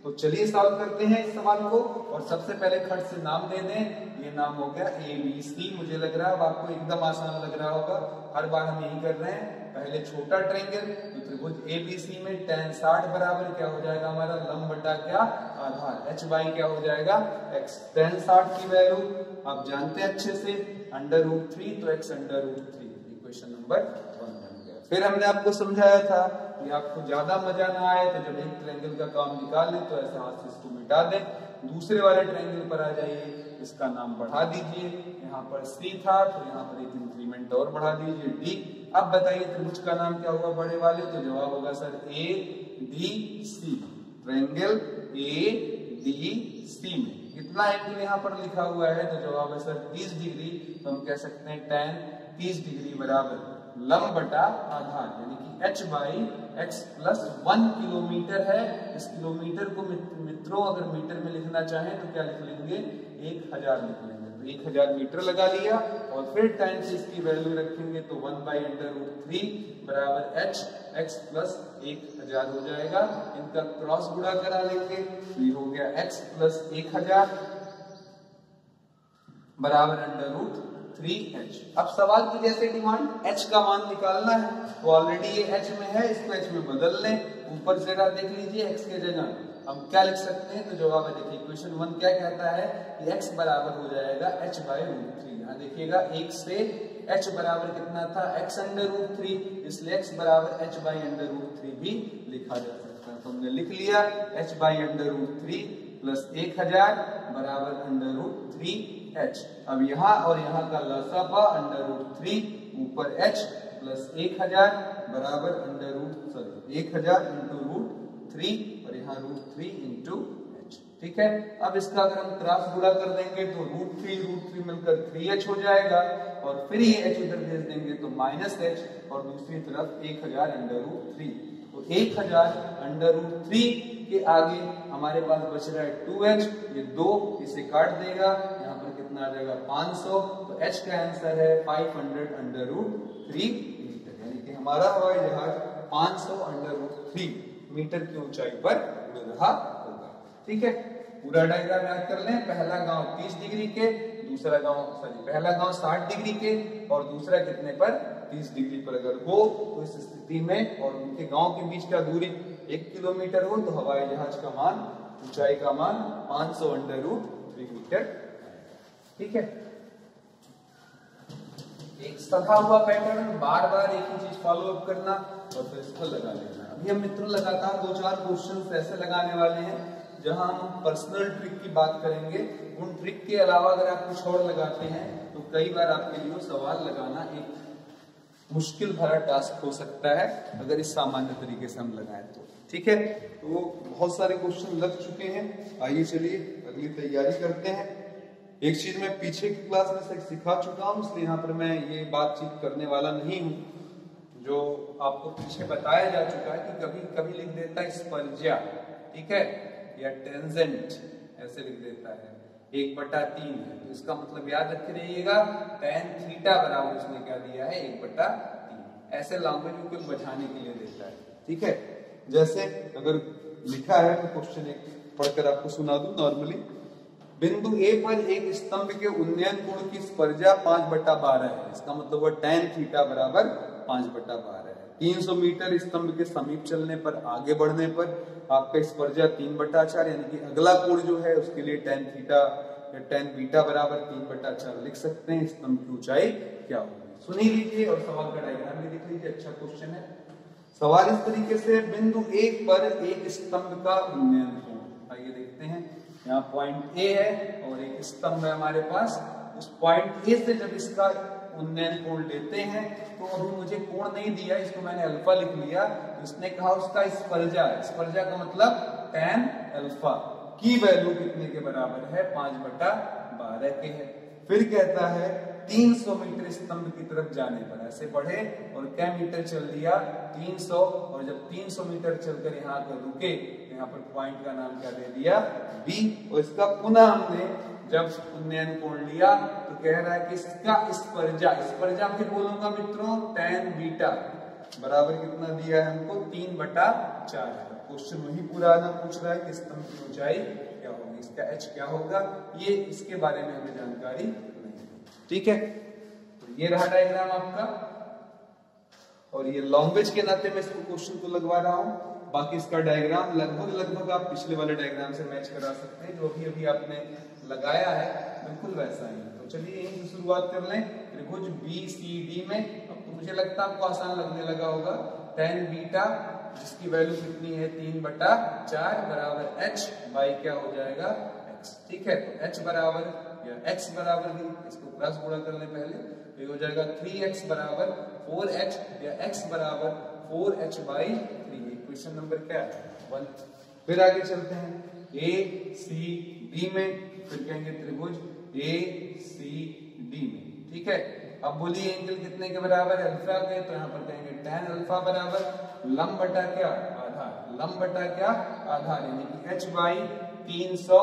तो चलिए सॉल्व करते हैं इस सवाल को, और सबसे पहले खट से नाम दे दें। ये नाम हो गया ABC, मुझे लग रहा है अब आपको एकदम आसान लग रहा होगा, हर बार हम यही कर रहे हैं। पहले छोटा ट्रायंगल, तो त्रिभुज ABC में tan 60 बराबर क्या हो जाएगा हमारा, लंब बटा क्या, आधार, h बाई क्या हो जाएगा, x। tan 60 की वैल्यू आप जानते हैं अच्छे से, √3, तो x √3, इक्वेशन नंबर 1 बन गया। फिर हमने आपको समझाया था कि आपको ज्यादा मजा ना आए तो जब एक ट्रायंगल का काम निकाल लें तो ऐसे हाथ से इसको मिटा दें, दूसरे वाले ट्रायंगल पर आ जाइए, इसका नाम बढ़ा दीजिए। यहाँ पर C था तो यहाँ पर एक इंक्रीमेंट और बढ़ा दीजिए D। अब बताइए त्रिभुज का नाम क्या होगा बड़े वाले, तो जवाब होगा सर ADC, ट्रायंगल ADC में कितना एंगल यहाँ पर लिखा हुआ है, तो जवाब है सर 30 डिग्री। तो हम कह सकते हैं tan 30 डिग्री बराबर लंब बटा आधार, यानी कि h by x plus 1 kilometre है। इस किलोमीटर को मित्रों अगर मीटर में लिखना चाहें तो क्या लिख लेंगे, 1000 लिख लेंगे। तो 1000 मीटर लगा लिया और फिर टाइम से इसकी वैल्यू रखेंगे तो 1 बाई √3 बराबर h x प्लस 1000 हो जाएगा। इनका क्रॉस गुणा करा लेंगे तो ये हो गया x प्लस 1000 बराबर √3h। अब सवाल की जैसे डिमांड h का मान निकालना है, तो ऑलरेडी ये h में है, इसको h में बदल लें। ऊपर जगह देख लीजिए, x के जगह हम क्या लिख सकते हैं, तो जवाब है देखिए इक्वेशन 1 क्या कहता है कि x बराबर हो जाएगा h बाई √3। यहाँ देखिएगा 1 से h बराबर कितना था, x √3, इसलिए x बराबर h बाई √3 भी लिखा जा सकता है। तो हमने लिख लिया h बाई √3 प्लस 1000 बराबर √3h। अब यहाँ और यहाँ का लसापा √3 ऊपर h प्लस 1000 बराबर 1000 इंटू √3 और यहाँ √3 इंटू h, ठीक है। अब इसका अगर हम क्रॉस गुणा कर देंगे तो √3 मिलकर 3h हो जाएगा और फिर ये h इधर भेज देंगे तो -h और दूसरी तरफ 1000 √3। तो 1000 √3 के आगे हमारे पास बच रहा है 2h, ये 2 इसे काट देगा, यहाँ पर कितना आ जाएगा 500। तो h का आंसर है 500 √3 मीटर, यानी कि हमारा हवाई जहाज 500 √3 मीटर की ऊंचाई पर उड़ रहा होगा, ठीक है। पूरा डायग्राम याद कर लें, पहला गांव 30 डिग्री के, दूसरा गांव पहला गांव 60 डिग्री के और दूसरा कितने पर, 30 डिग्री पर अगर हो तो इस स्थिति में और उनके गांव के बीच का दूरी 1 किलोमीटर हो तो हवाई जहाज का मान, ऊंचाई का मान 500 √3 मीटर, ठीक है। एक सधा हुआ पैटर्न, बार बार एक ही चीज फॉलो अप करना और फिर इसको लगा लेना। अभी हम मित्रों लगातार 2-4 क्वेश्चंस ऐसे लगाने वाले हैं जहां हम पर्सनल ट्रिक की बात करेंगे। उन ट्रिक के अलावा अगर आप कुछ और लगाते हैं तो कई बार आपके लिए सवाल लगाना एक मुश्किल भरा टास्क हो सकता है अगर इस सामान्य तरीके से हम लगाएं तो, ठीक है। तो बहुत सारे क्वेश्चन लग चुके हैं, आइए चलिए अगली तैयारी करते हैं। एक चीज मैं पीछे की क्लास में सिखा चुका हूँ, इसलिए यहाँ पर मैं ये बातचीत करने वाला नहीं हूँ। जो आपको पीछे बताया जा चुका है कि कभी कभी लिख देता है स्पर्जिया, ठीक है, या टेंजेंट ऐसे लिख देता है, 1/3 है, तो इसका मतलब याद रखे रहिएगा tan थीटा बराबर इसमें क्या दिया है 1/3। ऐसे लैंग्वेज को बचाने के लिए देता है, ठीक है। जैसे अगर लिखा है तो क्वेश्चन एक पढ़कर आपको सुना दूं नॉर्मली। बिंदु ए पर एक स्तंभ के उन्नयन कोण की स्पर्जा 5/12 है। इसका मतलब है tan थीटा बराबर 5/12 है। 300 मीटर स्तंभ के समीप चलने पर, आगे बढ़ने पर आपका स्पर्जा 3/4 यानी कि अगला कोण जो है उसके लिए tan थीटा या tan बीटा बराबर 3/4 लिख सकते हैं। स्तंभ की ऊंचाई क्या होगी, सुन ही लीजिए और सवाल का डायग्राम भी लिख लीजिए। अच्छा क्वेश्चन है। सवाल इस तरीके से, बिंदु 1 पर एक स्तंभ का उन्नयन कोण। आइए देखते हैं। यहाँ पॉइंट ए है और एक स्तंभ है हमारे पास। उस पॉइंट ए से जब इसका उन्नयन कोण लेते हैं तो अभी मुझे कोण नहीं दिया, इसको मैंने अल्फा लिख लिया। तो इसने कहा उसका स्पर्जा, स्पर्जा का मतलब tan अल्फा की वैल्यू कितने के बराबर है, 5/12 के है। फिर कहता है 300 मीटर स्तंभ की तरफ जाने पर, ऐसे बढ़े और क्या मीटर चल दिया 300, और जब 300 मीटर चलकर यहाँ पर रुके, यहाँ पर पॉइंट का नाम क्या दे दिया बी। और इसका पुनः हमने जब उन्नयन कोण लिया तो कह रहा है कि इसका स्पर्जा, स्पर्जा फिर बोलूंगा मित्रों tan बीटा बराबर कितना दिया है हमको 3/4। क्वेश्चन वही पुराना पूछ रहा है कि स्तंभ की ऊंचाई क्या होगी, इसका h क्या होगा, ये इसके बारे में हमें जानकारी नहीं है। ठीक है, तो ये रहा डायग्राम आपका, और ये लॉन्ग्वेज के नाते मैं इसको क्वेश्चन को लगवा रहा हूँ। बाकी इसका डायग्राम लगभग आप पिछले वाले डायग्राम से मैच करा सकते हैं, जो अभी आपने लगाया है बिल्कुल वैसा ही। तो चलिए यहीं से शुरुआत कर लें। त्रिभुज BCD में, अब तो मुझे लगता है आपको आसान लगने लगा होगा। tan बीटा जिसकी वैल्यू कितनी है 3/4 बराबर h बाई क्या हो जाएगा x। ठीक है, तो h बराबर या x बराबर भी, इसको क्रॉस गुणा कर ले पहले, तो ये हो जाएगा 3x बराबर 4h या x बराबर 4h बाई 3। क्वेश्चन नंबर क्या है 1। फिर आगे चलते हैं ACD में, फिर कहेंगे त्रिभुज ACD में। ठीक है, अब बोलिए एंगल कितने के बराबर है, अल्फा के, तो यहाँ पर कहेंगे tan अल्फा बराबर लंब बटा क्या आधार, लंब बटा क्या आधार, यानी कि h बाई 300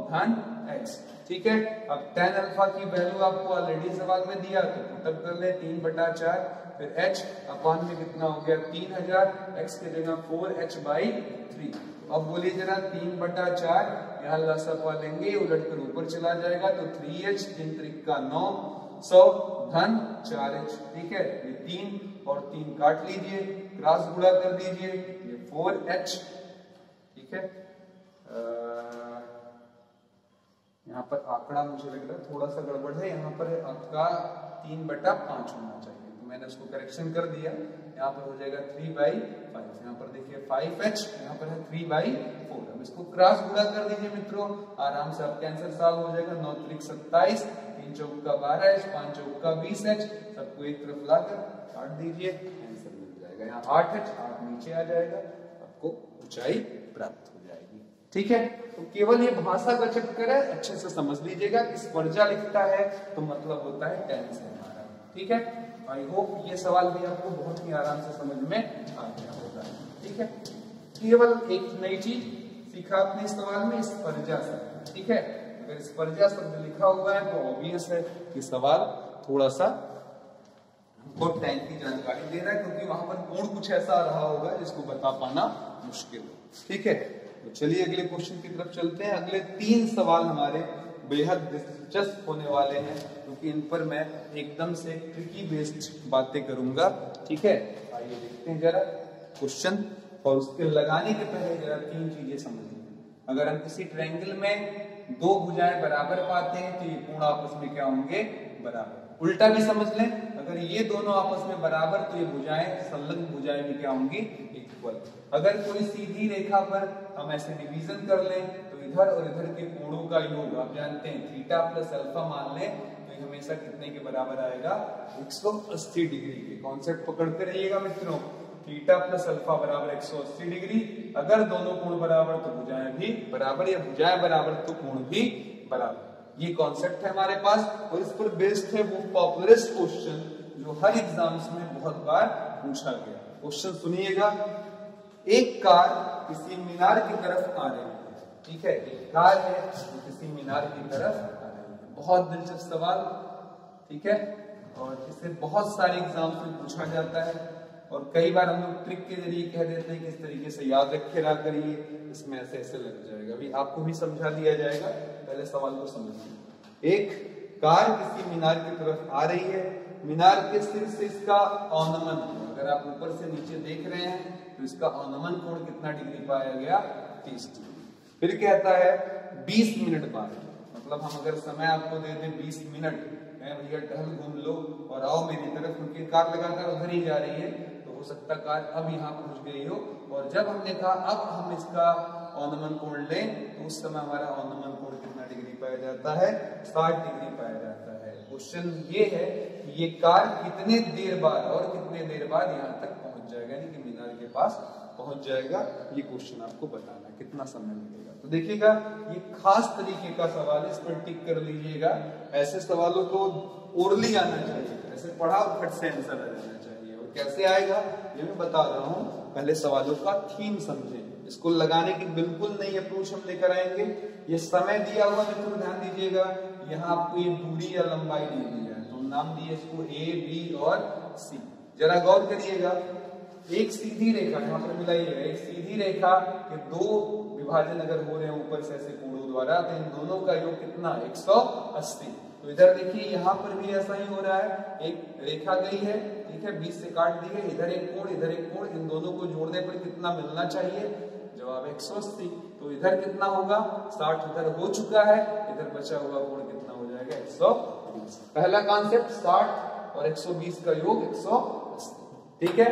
धन x। ठीक है, अब tan अल्फा की वैल्यू आपको ऑलरेडी सवाल में दिया, तो पुटअप कर ले 3/4, फिर h अपॉन में कितना हो गया 3000, x की जगह 4h बाई 3। अब बोलिए जरा 3/4, यहाँ लसापा लेंगे, उलट कर ऊपर चला जाएगा, तो 3h 3 त्रिक 9 100 धन 4h। ठीक है, ये 3 और 3 काट लीजिए, क्रॉस गुणा कर दीजिए, ये 4h। ठीक है, यहाँ पर आंकड़ा मुझे लग रहा है थोड़ा सा गड़बड़ है, यहाँ पर आपका 3/5 होना चाहिए, तो मैंने उसको करेक्शन कर दिया। यहाँ पर हो जाएगा 3/5, यहाँ पर देखिए 5h, यहाँ पर है 3/4। अब इसको क्रॉस गुणा कर दीजिए मित्रों, आराम से आपका आंसर सॉल्व हो जाएगा। 9 त्रिक 27, 3 चौका 12h, 5 चौका 20h, सबको एक तरफ लाकर काट दीजिए, आंसर मिल जाएगा। यहाँ 8h, 8 नीचे आ जाएगा, आपको ऊंचाई प्राप्त हो जाएगी। ठीक है, तो केवल ये भाषा का चक्कर है, अच्छे से समझ लीजिएगा कि स्पर्जा लिखता है तो मतलब होता है tan से हमारा। ठीक है, आई होप ये सवाल भी आपको बहुत ही आराम से समझ में आ गया होगा। ठीक है, केवल एक नई चीज सीखा आपने इस सवाल में, स्पर्जा शब्द। ठीक है, अगर स्पर्जा शब्द लिखा हुआ है तो ऑब्वियस है कि सवाल थोड़ा सा हमको tan की जानकारी दे रहा है, क्योंकि वहां पर कोण कुछ ऐसा रहा होगा जिसको बता पाना मुश्किल हो। ठीक है, तो चलिए अगले क्वेश्चन की तरफ चलते हैं। अगले 3 सवाल हमारे बेहद दिलचस्प होने वाले हैं, क्योंकि इन पर मैं एकदम से ट्रिकी बेस्ड बातें करूंगा। ठीक है, आइए देखते हैं जरा क्वेश्चन, और उसके लगाने के पहले जरा 3 चीजें समझ लें। अगर हम किसी ट्रायंगल में 2 भुजाएं बराबर पाते हैं तो ये कोण आपस में क्या होंगे, बराबर। उल्टा भी समझ लें, अगर ये दोनों आपस में बराबर तो ये भुजाएं, संलग्न भुजाएं भी क्या होंगी, इक्वल। अगर कोई सीधी रेखा पर हम ऐसे डिवीजन कर लें तो इधर और इधर के कोणों का योग, आप जानते हैं थीटा प्लस अल्फा मान लें, तो ये हमेशा कितने के बराबर आएगा, 180 डिग्री के। कॉन्सेप्ट पकड़ते रहिएगा मित्रों, थीटा प्लस अल्फा बराबर 180 डिग्री। अगर दोनों कोण बराबर तो भुजाएं भी बराबर, या भुजाएं बराबर तो कोण भी बराबर। ये कॉन्सेप्ट है हमारे पास, और इस पर बेस्ड है वो पॉपुलरिस्ट क्वेश्चन जो हर एग्जाम्स में बहुत बार पूछा गया। क्वेश्चन सुनिएगा, एक कार किसी मीनार की तरफ आ रही है। ठीक है, एक कार है जो किसी मीनार की तरफ आ रही है। बहुत दिलचस्प सवाल। ठीक है, और इसे बहुत सारे एग्जाम्स में पूछा जाता है। और कई बार हम लोग ट्रिक के जरिए कह देते हैं कि इस तरीके से याद रखे रहा करिए, इसमें ऐसे ऐसे लग जाएगा। अभी आपको भी समझा दिया जाएगा, पहले सवाल को समझिए। एक कार किसी मीनार की तरफ आ रही है, मीनार के सिर से इसका औनमन, अगर आप ऊपर से नीचे देख रहे हैं तो इसका औनमन कोण कितना डिग्री पाया गया, 30 डिग्री। फिर कहता है 20 मिनट बाद, मतलब हम अगर समय आपको दे दें 20 मिनट, भैया टहल घूम लो और आओ मेरी तरफ, क्योंकि कार लगातार उधर ही जा रही है, तो हो सकता कार अब यहाँ पहुंच गई हो। और जब हमने कहा अब हम इसका औनमन कोण लें, तो उस समय हमारा औनमन कोण कितना डिग्री पाया जाता है, 60 डिग्री पाया जाता है। क्वेश्चन ये है कि ये कार कितने देर बाद और कितने देर बाद यहाँ तक पहुंच जाएगा, यानी कि मीनार के पास पहुंच जाएगा। ये क्वेश्चन आपको बताना है कितना समय लगेगा। तो देखिएगा ये खास तरीके का सवाल है, इस पर टिक कर लीजिएगा। ऐसे सवालों को ओरली आना चाहिए, ऐसे पढ़ा और फट से आंसर आ जाना चाहिए। और कैसे आएगा ये मैं बता रहा हूँ, पहले सवालों का थीम समझें। इसको लगाने की बिल्कुल नई अप्रोच हम लेकर आएंगे। ये समय दिया हुआ मित्रों ध्यान दीजिएगा, यहाँ आपको ये दूरी या लंबाई दी हुई है, तो नाम दिए इसको ए, बी और सी। जरा गौर करिएगा, एक सीधी रेखा यहाँ पर मिलाइएगा, एक सीधी रेखा के दो विभाजन अगर हो रहे हैं ऊपर से ऐसे कोणों द्वारा, तो इन दोनों का योग कितना, 180। तो इधर देखिए यहाँ पर भी ऐसा ही हो रहा है, एक रेखा गई है, ठीक है, 20 से काट दी है, इधर एक कोण इधर एक कोण, इन दोनों को जोड़ने पर कितना मिलना चाहिए, जवाब 180। तो इधर कितना होगा, 60 इधर हो चुका है, इधर बचा हुआ कोण कितना हो जाएगा, 120। पहला कॉन्सेप्ट 60 और 120 का योग 180, ठीक है।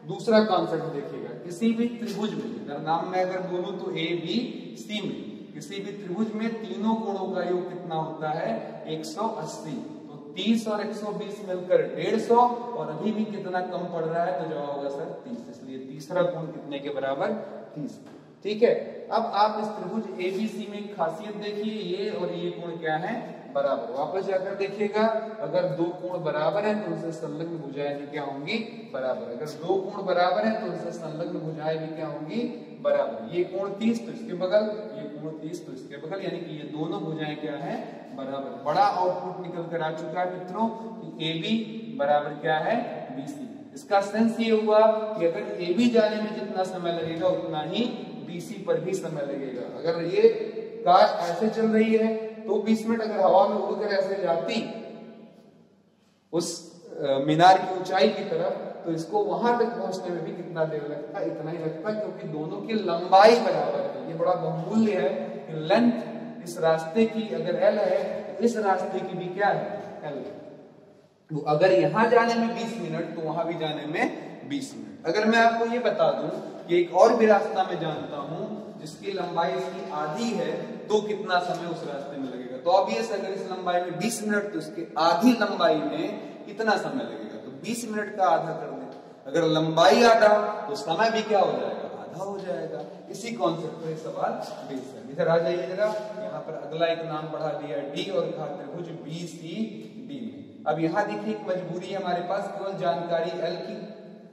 दूसरा कॉन्सेप्ट देखिएगा, किसी भी त्रिभुज में, अगर नाम में अगर बोलूं तो ए बी सी में, किसी भी त्रिभुज में तीनों कोणों का योग कितना होता है, 180। तो 30 और 120 मिलकर 150, और अभी भी कितना कम पड़ रहा है, तो जवाब होगा सर 30, इसलिए तीसरा कोण कितने के बराबर, 30, ठीक है। अब आप इस त्रिभुज एबीसी में खासियत देखिए, ये और ये कोण क्या है, बराबर। वापस जाकर देखिएगा, अगर दो कोण बराबर है तो उनसे संलग्न भुजाएं भी क्या होंगी, बराबर। अगर दो कोण बराबर है तो उनसे संलग्न भुजाएं भी क्या होंगी, बराबर। ये कोण 30 तो इसके बगल, ये कोण 30 तो इसके बगल, यानी कि ये दोनों भुजाएं क्या है, बराबर। बड़ा आउटपुट निकल कर आ चुका है मित्रों कि AB बराबर क्या है, BC। इसका सेंस ये हुआ कि अगर AB जाने में जितना समय लगेगा उतना ही BC पर भी समय लगेगा। अगर ये कार ऐसे चल रही है तो 20 मिनट, अगर हवा में उड़कर ऐसे जाती उस मीनार की ऊंचाई की तरफ, तो इसको वहां तक पहुंचने में भी कितना देर लगता, इतना ही लगता, क्योंकि दोनों की लंबाई बराबर है। ये बड़ा बहुमूल्य है कि लेंथ इस रास्ते की अगर L है तो इस रास्ते की भी क्या है, L। तो अगर यहां जाने में 20 मिनट तो वहां भी जाने में 20 मिनट। अगर मैं आपको ये बता दूं कि एक और भी रास्ता मैं जानता हूं जिसकी लंबाई इसकी आधी है, तो कितना समय उस रास्ते में लगेगा, तो ऑब्वियस अगर इस लंबाई में 20 मिनट तो इसके आधी लंबाई में कितना समय लगेगा, तो 20 मिनट का आधा कर दे। अगर लंबाई आधा तो समय भी क्या हो जाएगा, आधा हो जाएगा। इसी कॉन्सेप्ट पर सवाल बेस है। इधर आ जाइए जरा, यहाँ पर अगला एक नाम बढ़ा दिया D और कहा त्रिभुज BCD। अब यहाँ देखिए एक मजबूरी है हमारे पास, केवल जानकारी L की,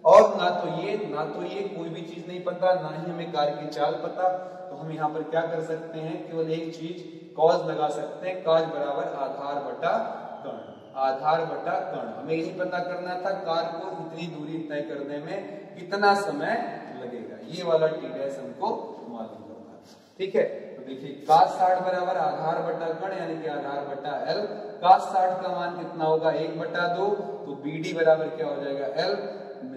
और ना तो ये कोई भी चीज नहीं पता, ना ही हमें कार की चाल पता। तो हम यहाँ पर क्या कर सकते हैं, केवल एक चीज कॉज लगा सकते हैं, कॉज बराबर आधार बटा कर्ण, आधार बटा कर्ण। हमें यही पता करना था कार को इतनी दूरी तय करने में कितना समय लगेगा, ये वाला टी डैश हमको मालूम करना था, ठीक है। तो देखिए cos 60 बराबर आधार बटा कर्ण, यानी कि आधार बटा L। cos 60 का मान कितना होगा, 1/2, तो BD बराबर क्या हो जाएगा, L,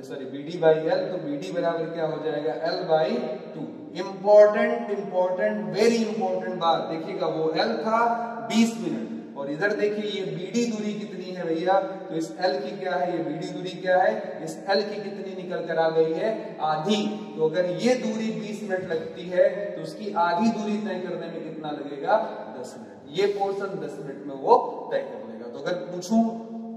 sorry BD by L, तो BD बराबर क्या हो जाएगा, L/2। इंपॉर्टेंट वेरी इंपॉर्टेंट बात देखिएगा, वो L था 20 मिनट, और इधर देखिए ये BD दूरी कितनी है भैया, तो इस L की क्या है, ये BD दूरी क्या है, इस L की कितनी निकल कर आ गई है, आधी। तो अगर ये दूरी 20 मिनट लगती है तो उसकी आधी दूरी तय करने में कितना लगेगा, 10 मिनट। ये पोर्शन 10 मिनट में वो तय कर लेगा। तो अगर पूछूं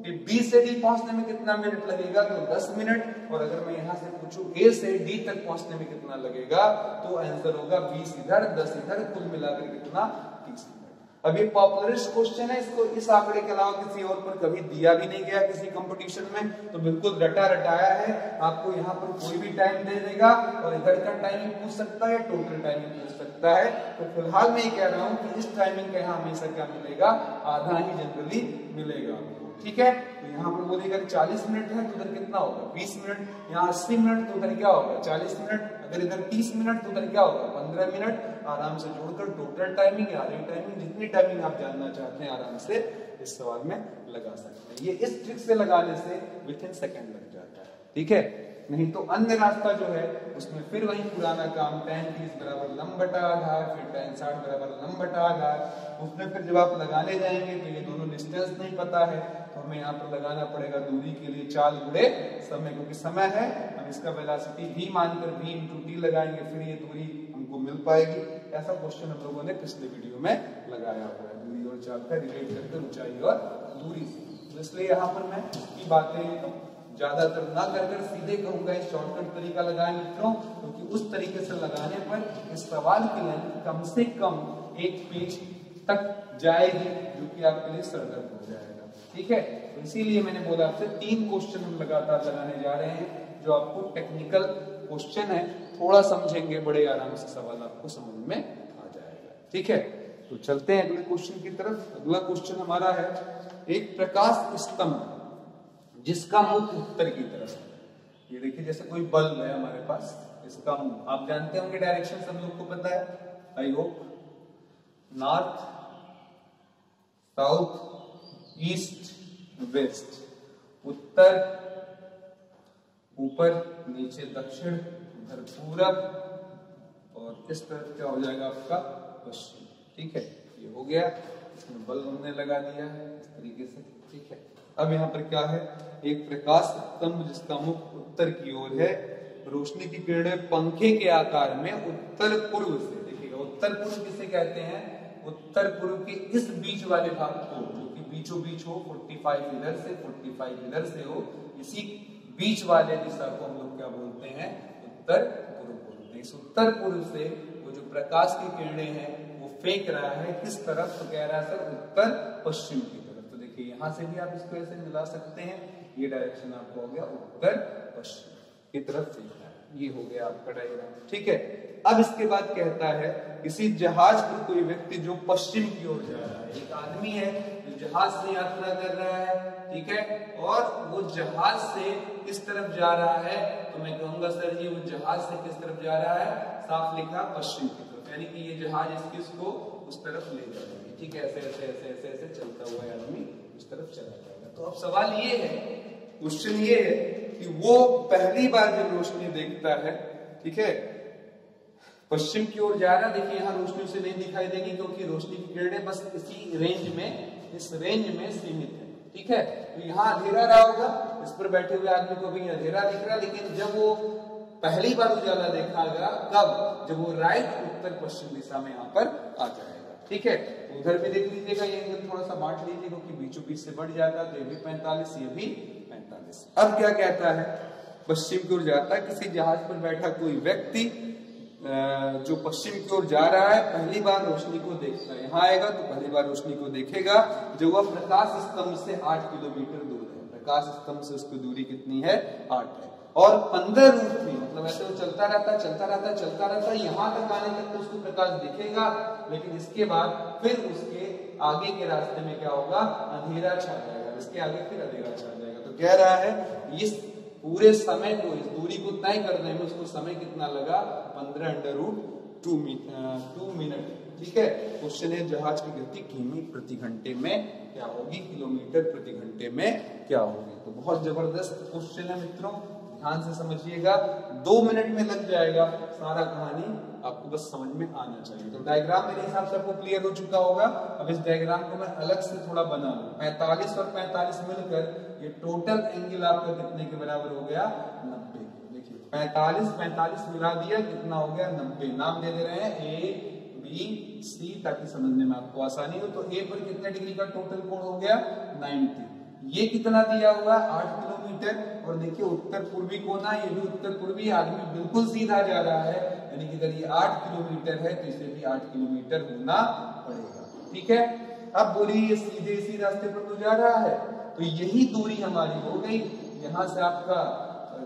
कि B से D पहुंचने में कितना मिनट लगेगा, तो 10 मिनट, और अगर मैं यहां से पूछूं A से D तक पहुंचने में कितना लगेगा, तो आंसर होगा 20 इधर 10 इधर, कुल मिलाकर कितना, 30 मिनट। अब ये पॉपुलरिस्ट क्वेश्चन है, इसको इस आंकड़े के अलावा किसी और पर कभी दिया भी नहीं गया किसी कंपटीशन में, तो बिल्कुल रटा रटाया है। आपको यहाँ पर कोई भी टाइम दे देगा, और इधर का टाइमिंग पूछ सकता है, टोटल टाइमिंग पूछ सकता है। तो फिलहाल मैं ये कह रहा हूँ कि इस टाइमिंग का यहाँ हमेशा क्या मिलेगा, आधा ही जनरली मिलेगा आपको। ठीक है। तो यहाँ पर बोलेगा 40 मिनट है तो उधर कितना होगा 20 मिनट, यहाँ 80 मिनट तो उधर क्या होगा 40 मिनट, अगर इधर 30 मिनट तो उधर क्या होगा 15 मिनट। आराम से जोड़कर टोटल टाइमिंग या आधी टाइमिंग, जितनी टाइमिंग आप जानना चाहते हैं आराम से इस सवाल में लगा सकते हैं। ये इस ट्रिक से लगाने से विद इन सेकंड लग जाता है, ठीक है। नहीं तो अन्य रास्ता जो है उसमें फिर वही पुराना काम tan 30 बराबर लंब बटा आधार, फिर tan 60 बराबर लंब बटा आधार। उसमें फिर जब आप लगाने जाएंगे तो ये दोनों डिस्टेंस नहीं पता है, तो हमें यहाँ पर लगाना पड़ेगा दूरी के लिए चाल गुणे समय, क्योंकि समय है हम इसका वेलोसिटी v मानकर v इंटू टी लगाएंगे, फिर ये दूरी हमको मिल पाएगी। ऐसा क्वेश्चन हम लोगों ने पिछले वीडियो में लगाया हुआ है, दूरी और चाल का रिलेट करके ऊंचाई और दूरी से। तो इसलिए यहाँ पर मैं इसकी बातें ज्यादातर ना कर सीधे कहूंगा इस शॉर्टकट तरीका लगाएं मित्रों, क्योंकि उस तरीके से लगाने पर इस सवाल की लेंथ कम से कम एक पेज तक जाएगी, जो कि आपके लिए सरदर्द हो जाएगा, ठीक है। तो इसीलिए मैंने बोला आपसे 3 क्वेश्चन हम लगातार लगाने जा रहे हैं, जो आपको टेक्निकल क्वेश्चन है, थोड़ा समझेंगे बड़े आराम से सवाल आपको समझ में आ जाएगा, ठीक है। तो चलते हैं अगले क्वेश्चन की तरफ। अगला क्वेश्चन हमारा है, एक प्रकाश स्तंभ जिसका मुख उत्तर की तरफ है। ये देखिए जैसे कोई बल्ब है हमारे पास, इसका मुख आप जानते होंगे डायरेक्शन सब लोग को पता है, I hope, north south east west, उत्तर ऊपर नीचे दक्षिण उधर पूरब, और इस तरफ क्या हो जाएगा आपका पश्चिम, ठीक है। ये हो गया, इसमें बल्ब हमने लगा दिया है इस तरीके से, ठीक है। अब यहाँ पर क्या है, एक प्रकाश स्तंभ जिसका मुख उत्तर की ओर है, रोशनी की किरणें पंखे के आकार में उत्तर पूर्व से, देखिएगा उत्तर पूर्व किसे कहते हैं, उत्तर पूर्व के इस बीच वाले भाग को, जो कि बीचों बीच हो, 45 इधर से 45 इधर से हो, इसी बीच वाले दिशा को हम लोग क्या बोलते हैं, उत्तर पूर्व बोलते हैं। इस उत्तर पूर्व से वो जो प्रकाश की किरणें हैं वो फेंक रहा है किस तरफ, तो कह रहा है सर उत्तर पश्चिम की तरफ। तो देखिए यहाँ से भी आप इसको ऐसे मिला सकते हैं, ये डायरेक्शन आपको हो गया उत्तर पश्चिम की तरफ फेंक रहा है, ये हो गया आपका डायग्राम, ठीक है। अब इसके बाद कहता है, किसी जहाज पर कोई व्यक्ति जो पश्चिम की ओर जा रहा है, एक आदमी है जो जहाज से यात्रा कर रहा है, ठीक है, और वो जहाज से किस तरफ जा रहा है, तो मैं कहूंगा सर जी वो जहाज से किस तरफ जा रहा है, साफ लिखा पश्चिम की तरफ, यानी कि ये जहाज इसको उस तरफ ले जाएगी, ठीक है। ऐसे ऐसे ऐसे ऐसे ऐसे चलता हुआ आदमी उस तरफ चला जाएगा। तो अब सवाल ये है, क्वेश्चन ये है कि वो पहली बार जब रोशनी देखता है, ठीक है, पश्चिम की ओर जा रहा, देखिए यहाँ रोशनी उसे नहीं दिखाई देगी क्योंकि रोशनी की किरणें बस इसी रेंज में, इस रेंज में सीमित है, ठीक है। तो यहाँ अंधेरा रहा होगा, इस पर बैठे हुए आदमी को भी अंधेरा दिख रहा, लेकिन जब वो पहली बार उजाला देखागा कब, जब वो राइट उत्तर पश्चिम दिशा में यहाँ पर आ जाएगा, ठीक है। तो उधर भी देख लीजिएगा, ये एंगल थोड़ा सा बांट लीजिए क्योंकि बीचों बीच से बढ़ जाता है, तो ये भी 45, ये भी 45। अब क्या कहता है, पश्चिम की ओर जाता है, किसी जहाज पर बैठा कोई व्यक्ति जो पश्चिम की ओर जा रहा है, पहली बार रोशनी को देखता है, यहाँ आएगा तो पहली बार रोशनी को देखेगा जो वह प्रकाश स्तंभ से 8 किलोमीटर दूर है। प्रकाश स्तंभ से उसकी दूरी कितनी है, 8 है, और 15 रूट थी, मतलब ऐसे वो चलता रहता, यहाँ तक आने तक तो उसको प्रकाश दिखेगा, लेकिन इसके बाद फिर उसके आगे के रास्ते में क्या होगा, अंधेरा छा जाएगा, इसके आगे फिर अंधेरा छा जाएगा। तो कह रहा है इस पूरे समय को, इस दूरी को तय करने में उसको समय कितना लगा, 15√2 मिनट, ठीक है। क्वेश्चन है जहाज की गति किमी प्रति घंटे में क्या होगी, किलोमीटर प्रति घंटे में क्या होगी। तो बहुत जबरदस्त क्वेश्चन है मित्रों, ध्यान से समझिएगा, 2 मिनट में लग जाएगा सारा कहानी, आपको बस समझ में आना चाहिए। तो डायग्राम मेरे हिसाब से आपको क्लियर हो चुका होगा। अब इस डायग्राम को मैं अलग से थोड़ा बना लूं, 45 और 45 मिलकर ये टोटल एंगल आपका कितने के बराबर हो गया, 90। देखिए 45 मिला दिया, कितना हो गया 90। नाम दे रहे हैं A B C ताकि समझने में आपको आसानी हो। तो A पर कितने डिग्री का टोटल कोण हो गया, 90। ये कितना दिया हुआ, 8 किलोमीटर, और देखिए उत्तर पूर्वी कोना, ये भी उत्तर पूर्वी, आदमी बिल्कुल सीधा जा रहा है, यानी कि अगर ये 8 किलोमीटर है तो इसे भी 8 किलोमीटर होना पड़ेगा, ठीक है। अब बोलिए ये सीधे इसी रास्ते पर तो जा रहा है, तो यही दूरी हमारी हो गई, यहाँ से आपका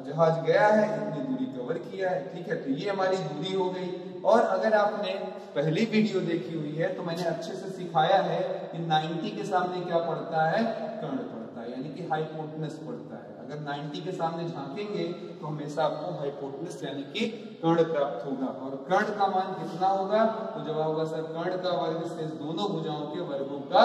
जहाज गया है, इतनी दूरी कवर किया है, ठीक है। तो ये हमारी दूरी हो गई। और अगर आपने पहली वीडियो देखी हुई है तो मैंने अच्छे से सिखाया है कि 90 के सामने क्या पड़ता है, कर्ण पड़ता है। कि हाइपोटेनस पड़ता है। अगर 90 के सामने झांकेंगे तो हमेशा आपको हाइपोटेनस यानी कि कर्ण प्राप्त होगा। और कर्ण का मान कितना होगा? तो जवाब होगा सर कर्ण का वर्ग से दोनों भुजाओं के वर्गों का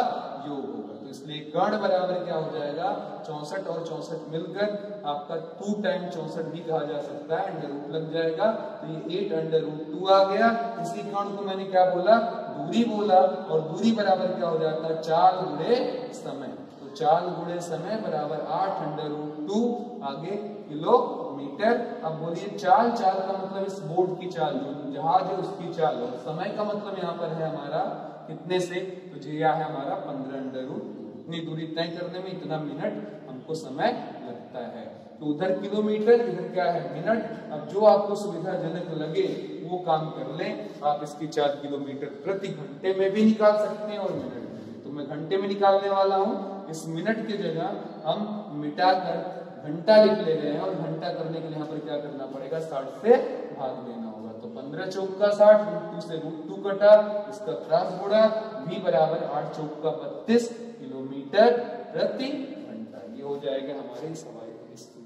योग होगा। तो इसलिए कर्ण बराबर क्या हो जाएगा? 64 और 64 मिलकर आपका 2 टाइम 64 भी कहा जा सकता है, अंडर रूट लग जाएगा तो ये 8 अंडर रूट 2 आ गया। इसी कर्ण को मैंने क्या बोला? दूरी बोला। और दूरी बराबर क्या हो जाता है? चाल गुणे समय। तो चाल गुणे समय बराबर 8 अंडर रूट 2 आगे किलोमीटर। अब बोलिए चाल, चाल का मतलब इस बोट की चाल, जो जहाज है उसकी चाल, और समय का मतलब यहाँ पर है हमारा कितने से? तो जी यह है हमारा 15 अंडर रूट। इतनी दूरी तय करने में इतना मिनट हमको समय लगता है। तो उधर किलोमीटर, इधर क्या है? मिनट। अब जो आपको सुविधाजनक लगे वो काम कर लें। आप इसकी 4 किलोमीटर प्रति घंटे में भी निकाल सकते हैं और मिनट में भी। तो मैं घंटे में निकालने वाला हूँ। इस मिनट की जगह हम मिटाकर घंटा लिख ले रहे हैं, और घंटा करने के लिए यहाँ पर क्या करना पड़ेगा? 60 से भाग देना होगा। तो 15 चौक का 60, रूट 2 से रूट 2 कटा, इसका क्रॉस गुणा, v बराबर 8 चौक का 32 किलोमीटर प्रति घंटा। ये हो जाएगा हमारे इस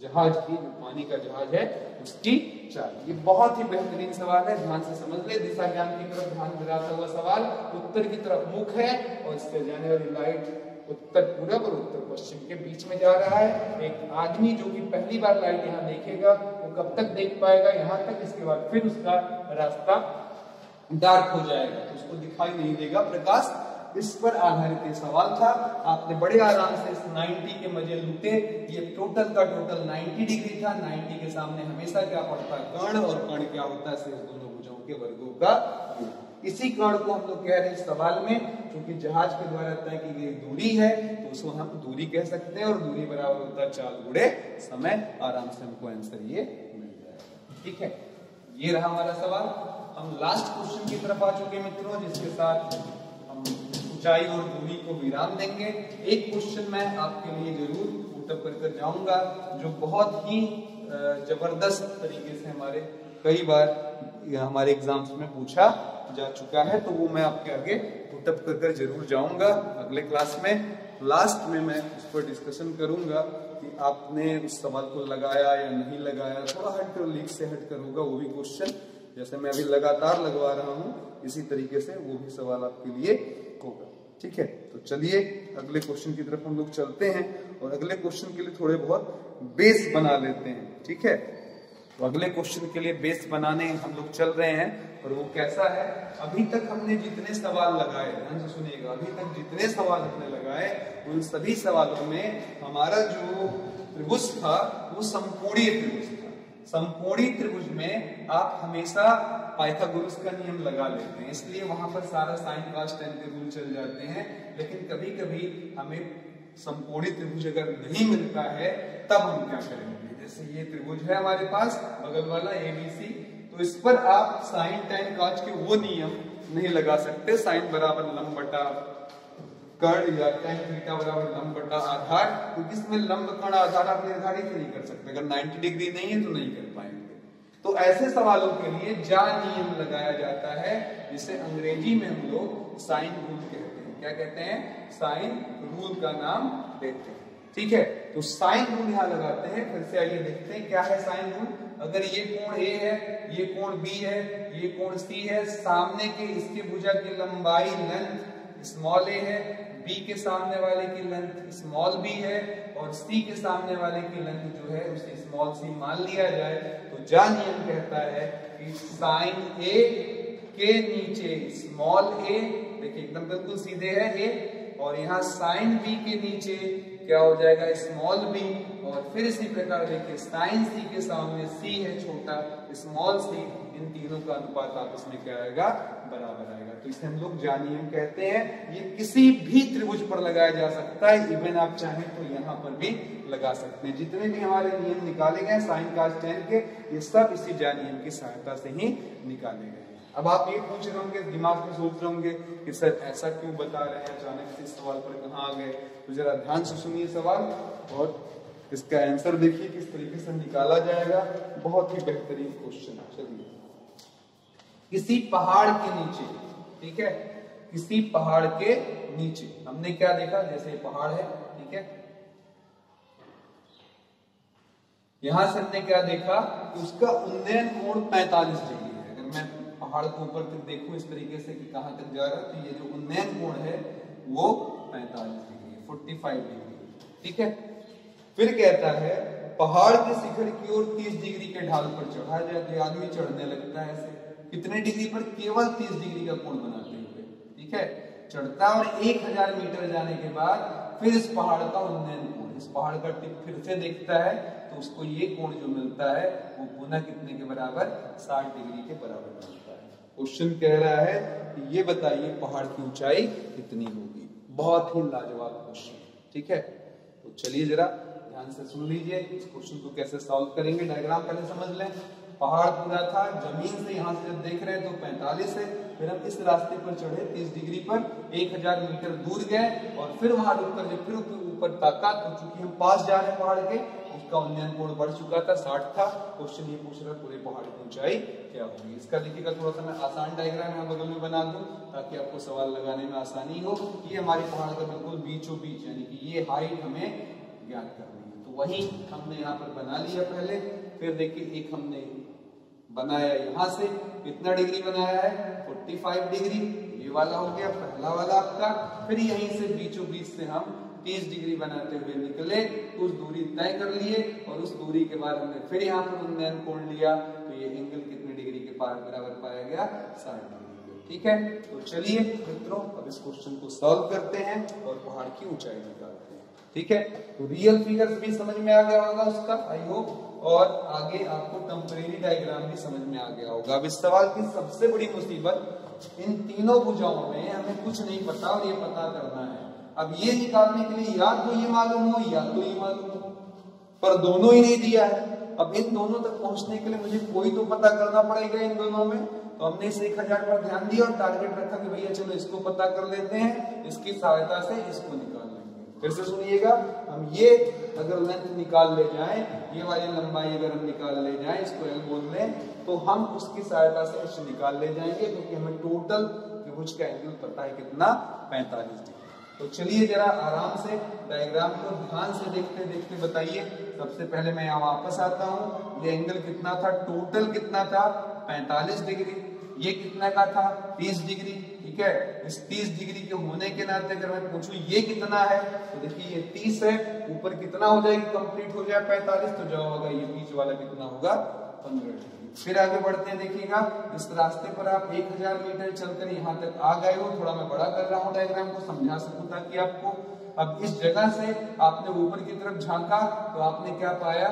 जहाज की, जो पानी का जहाज है उसकी चाल। ये बहुत ही बेहतरीन सवाल है, ध्यान से समझ ले। दिशा ज्ञान की तरफ ध्यान दिलाता हुआ सवाल। उत्तर की तरफ मुख है और इससे जाने वाली लाइट उत्तर पूरब और उत्तर पश्चिम के बीच में जा रहा है। एक आदमी जो कि पहली बार लाइट यहाँ देखेगा वो कब तक देख पाएगा? यहाँ तक। इसके बाद फिर उसका रास्ता डार्क हो जाएगा तो उसको दिखाई नहीं देगा प्रकाश। इस पर आधारित ये सवाल था। आपने बड़े आराम से इस 90 के मजे लूटे। ये टोटल का टोटल 90 डिग्री था। 90 के सामने हमेशा क्या पड़ता है? कर्ण। और कर्ण क्या होता है? सिर्फ दोनों भुजाओं के वर्गों का योग। इसी कर्ण को हम लोग कह रहे हैं इस सवाल में, क्योंकि जहाज के द्वारा तय की गई दूरी है तो उसको हम दूरी कह सकते हैं, और दूरी बराबर होता है चाल गुणे समय। आराम से हमको आंसर ये मिल जाएगा। ठीक है, ये रहा हमारा सवाल। हम लास्ट क्वेश्चन की तरफ आ चुके मित्रों, जिसके साथ हम ऊंचाई और दूरी को विराम देंगे। एक क्वेश्चन मैं आपके लिए जरूर पुटअप कर जाऊंगा, जो बहुत ही जबरदस्त तरीके से हमारे कई बार हमारे एग्जाम्स में पूछा जा चुका है, तो वो मैं आपके आगे पुटअप कर जरूर जाऊंगा अगले क्लास में। लास्ट में मैं उस पर डिस्कशन करूंगा कि आपने उस सवाल को लगाया या नहीं लगाया। थोड़ा हटकर, लीक से हटकर होगा वो भी क्वेश्चन, जैसे मैं अभी लगातार लगवा रहा हूँ इसी तरीके से वो भी सवाल आपके लिए होगा। ठीक है, तो चलिए अगले क्वेश्चन की तरफ हम लोग चलते हैं, और अगले क्वेश्चन के लिए थोड़े बहुत बेस बना लेते हैं। ठीक है, तो अगले क्वेश्चन के लिए बेस बनाने हम लोग चल रहे हैं, और वो कैसा है? अभी तक हमने जितने सवाल लगाए, ध्यान से सुनिएगा, अभी तक जितने सवाल हमने लगाए उन सभी सवालों में हमारा जो त्रिभुज था वो समकोणीय त्रिभुज था। समकोणीय त्रिभुज में आप हमेशा पाइथागोरस का नियम लगा लेते हैं, इसलिए वहां पर सारा साइन cos tan के रूल चल जाते हैं। लेकिन कभी कभी हमें समकोणीय त्रिभुज अगर नहीं मिलता है तब हम क्या करेंगे? जैसे ये त्रिभुज है हमारे पास बगल वाला ABC, तो इस पर आप साइन tan cos के वो नियम नहीं लगा सकते। साइन बराबर लंब बटा कर्ण या tan थीटा बराबर लंब बटा आधार, क्योंकि इसमें लंब कर्ण आधार आप निर्धारित नहीं कर सकते। अगर 90 डिग्री नहीं है तो नहीं कर पाएंगे। तो ऐसे सवालों के लिए जा नियम लगाया जाता है, जिसे अंग्रेजी में हम लोग साइन रूल कहते हैं। क्या कहते हैं? साइन रूल का नाम देते हैं। ठीक है, तो साइन रूल यहाँ लगाते हैं। फिर से आइए देखते हैं क्या है साइन रूल। अगर ये कोण A है, ये कोण B है, ये कोण C है, सामने के इसके भुजा की लंबाई लेंथ स्मॉल a है, B के सामने वाले की लेंथ स्मॉल b है, और C के सामने वाले की लेंथ जो है उसे स्मॉल c मान लिया जाए, तो जा नियम कहता है कि साइन A के नीचे स्मॉल a, देखिए एकदम बिल्कुल सीधे है A, और यहाँ साइन B के नीचे क्या हो जाएगा? स्मॉल b, और फिर इसी प्रकार देखिए साइन C के सामने C है छोटा, स्मॉल c, इन तीनों का अनुपात आपस में क्या आएगा? बराबर आएगा। तो इसे हम लोग जा नियम कहते हैं। ये किसी भी त्रिभुज पर लगाया जा सकता है, इवन आप चाहें तो यहाँ पर भी लगा सकते हैं। जितने भी हमारे नियम निकाले गए साइन cos tan के, ये सब इसी जा नियम की सहायता से ही निकाले गए। अब आप ये पूछ रहे होंगे, दिमाग में सोच रहे होंगे कि सर ऐसा क्यों बता रहे हैं, अचानक से इस सवाल पर कहाँ आ गए? तो जरा ध्यान से सुनिए सवाल, और इसका आंसर देखिए किस तरीके से निकाला जाएगा। बहुत ही बेहतरीन क्वेश्चन। चलिए, किसी पहाड़ के नीचे, ठीक है, किसी पहाड़ के नीचे हमने क्या देखा? जैसे पहाड़ है, ठीक है, यहां से हमने क्या देखा कि उसका उन्नयन कोण 45 डिग्री है। अगर मैं पहाड़ के ऊपर तक देखूं इस तरीके से कि कहां तक जा रहा है, तो ये जो उन्नयन कोण है वो 45 डिग्री है, 45 डिग्री। ठीक है, फिर कहता है पहाड़ के शिखर की ओर 30 डिग्री के ढाल पर चढ़ा जाए, तो आदमी चढ़ने लगता है ऐसे कितने डिग्री पर, केवल 30 डिग्री का कोण बनाते हुए। ठीक है, चढ़ता है और 1000 मीटर जाने के बाद फिर इस पहाड़ का उन्नयन कोण, इस पहाड़ का टिप फिर से देखता है, तो उसको ये कोण जो मिलता है वो पुनः कितने के बराबर, 60 डिग्री के बराबर मिलता है। क्वेश्चन कह रहा है कि ये बताइए पहाड़ की ऊंचाई कितनी होगी। बहुत ही लाजवाब क्वेश्चन। ठीक है, तो चलिए जरा ध्यान से सुन लीजिए, इस क्वेश्चन को कैसे सॉल्व करेंगे। डायग्राम पहले समझ लें। पहाड़ पूरा था, जमीन से यहां से जब देख रहे हैं तो 45 है, फिर हम इस रास्ते पर चढ़े 30 डिग्री पर, 1000 मीटर दूर गए और फिर वहां रुककर जब फिर ऊपर ताका, तो चूंकि हम पास जा रहे हैं पहाड़ के, उसका उन्नयन कोण बढ़ चुका था, 60 था। क्वेश्चन ये पूछ रहा है पूरे पहाड़ की ऊंचाई क्या होगी। इसका देखिएगा थोड़ा सा मैं आसान डायग्राम यहाँ बगल में बना दूं ताकि आपको सवाल लगाने में आसानी हो। ये हमारी पहाड़ का बिल्कुल बीचों बीच, यानी कि ये हाइट हमें ज्ञात करनी है, तो वही हमने यहाँ पर बना लिया पहले। फिर देखिए एक हमने बनाया यहां से, कितना डिग्री बनाया है, 45 डिग्री, ये वाला हो गया पहला वाला आपका। फिर यहीं से बीचों बीच से हम 30 डिग्री बनाते हुए निकले, कुछ दूरी तय कर लिए और उस दूरी के बाद हमने फिर यहाँ पर उन्नयन कोण लिया, तो ये एंगल कितने डिग्री के बराबर पाया गया, 60 डिग्री। ठीक है, तो चलिए मित्रों अब इस क्वेश्चन को सॉल्व करते हैं और पहाड़ की ऊंचाई निकालते हैं। ठीक है, तो रियल फिगर्स भी समझ में आ गया होगा उसका, आई होप, और आगे आपको टेम्परेरी डायग्राम भी समझ में आ गया होगा। अब इस सवाल की सबसे बड़ी मुसीबत, इन तीनों भुजाओं में हमें कुछ नहीं पता और ये पता करना है। अब ये निकालने के लिए या तो ये मालूम हो या तो ये मालूम हो, पर दोनों ही नहीं दिया है। अब इन दोनों तक पहुंचने के लिए मुझे कोई तो पता करना पड़ेगा इन दोनों में, तो हमने इस 1000 पर ध्यान दिया और टारगेट रखा कि भैया चलो इसको पता कर लेते हैं, इसकी सहायता से इसको निकाल लेंगे। फिर से सुनिएगा, हम ये अगर लेंथ निकाल ले जाएं, ये वाली लंबाई अगर हम निकाल ले जाएं, इसको एल बोल लें, तो हम उसकी सहायता से इसे निकाल ले जाएंगे, क्योंकि हमें टोटल त्रिभुज का एंगल पता है कितना, 45 डिग्री। तो चलिए जरा आराम से डायग्राम को ध्यान से देखते देखते बताइए। सबसे पहले मैं यहाँ वापस आता हूँ, ये एंगल कितना था, टोटल कितना था, 45 डिग्री। ये कितना का था, 30 डिग्री। ठीक है, इस 30 डिग्री के होने के नाते अगर मैं पूछूं ये कितना है, तो देखिए ये 30 है, ऊपर कितना हो जाएगी, कंप्लीट हो जाए 45, तो जवाब होगा ये बीच वाला कितना होगा, 15 डिग्री। फिर आगे बढ़ते हैं, देखिएगा इस रास्ते पर आप 1000 मीटर चलकर यहाँ तक आ गए हो। थोड़ा मैं बड़ा कर रहा हूँ डायग्राम को, समझा सकूं ताकि आपको। अब इस जगह से आपने ऊपर की तरफ झांका तो आपने क्या पाया,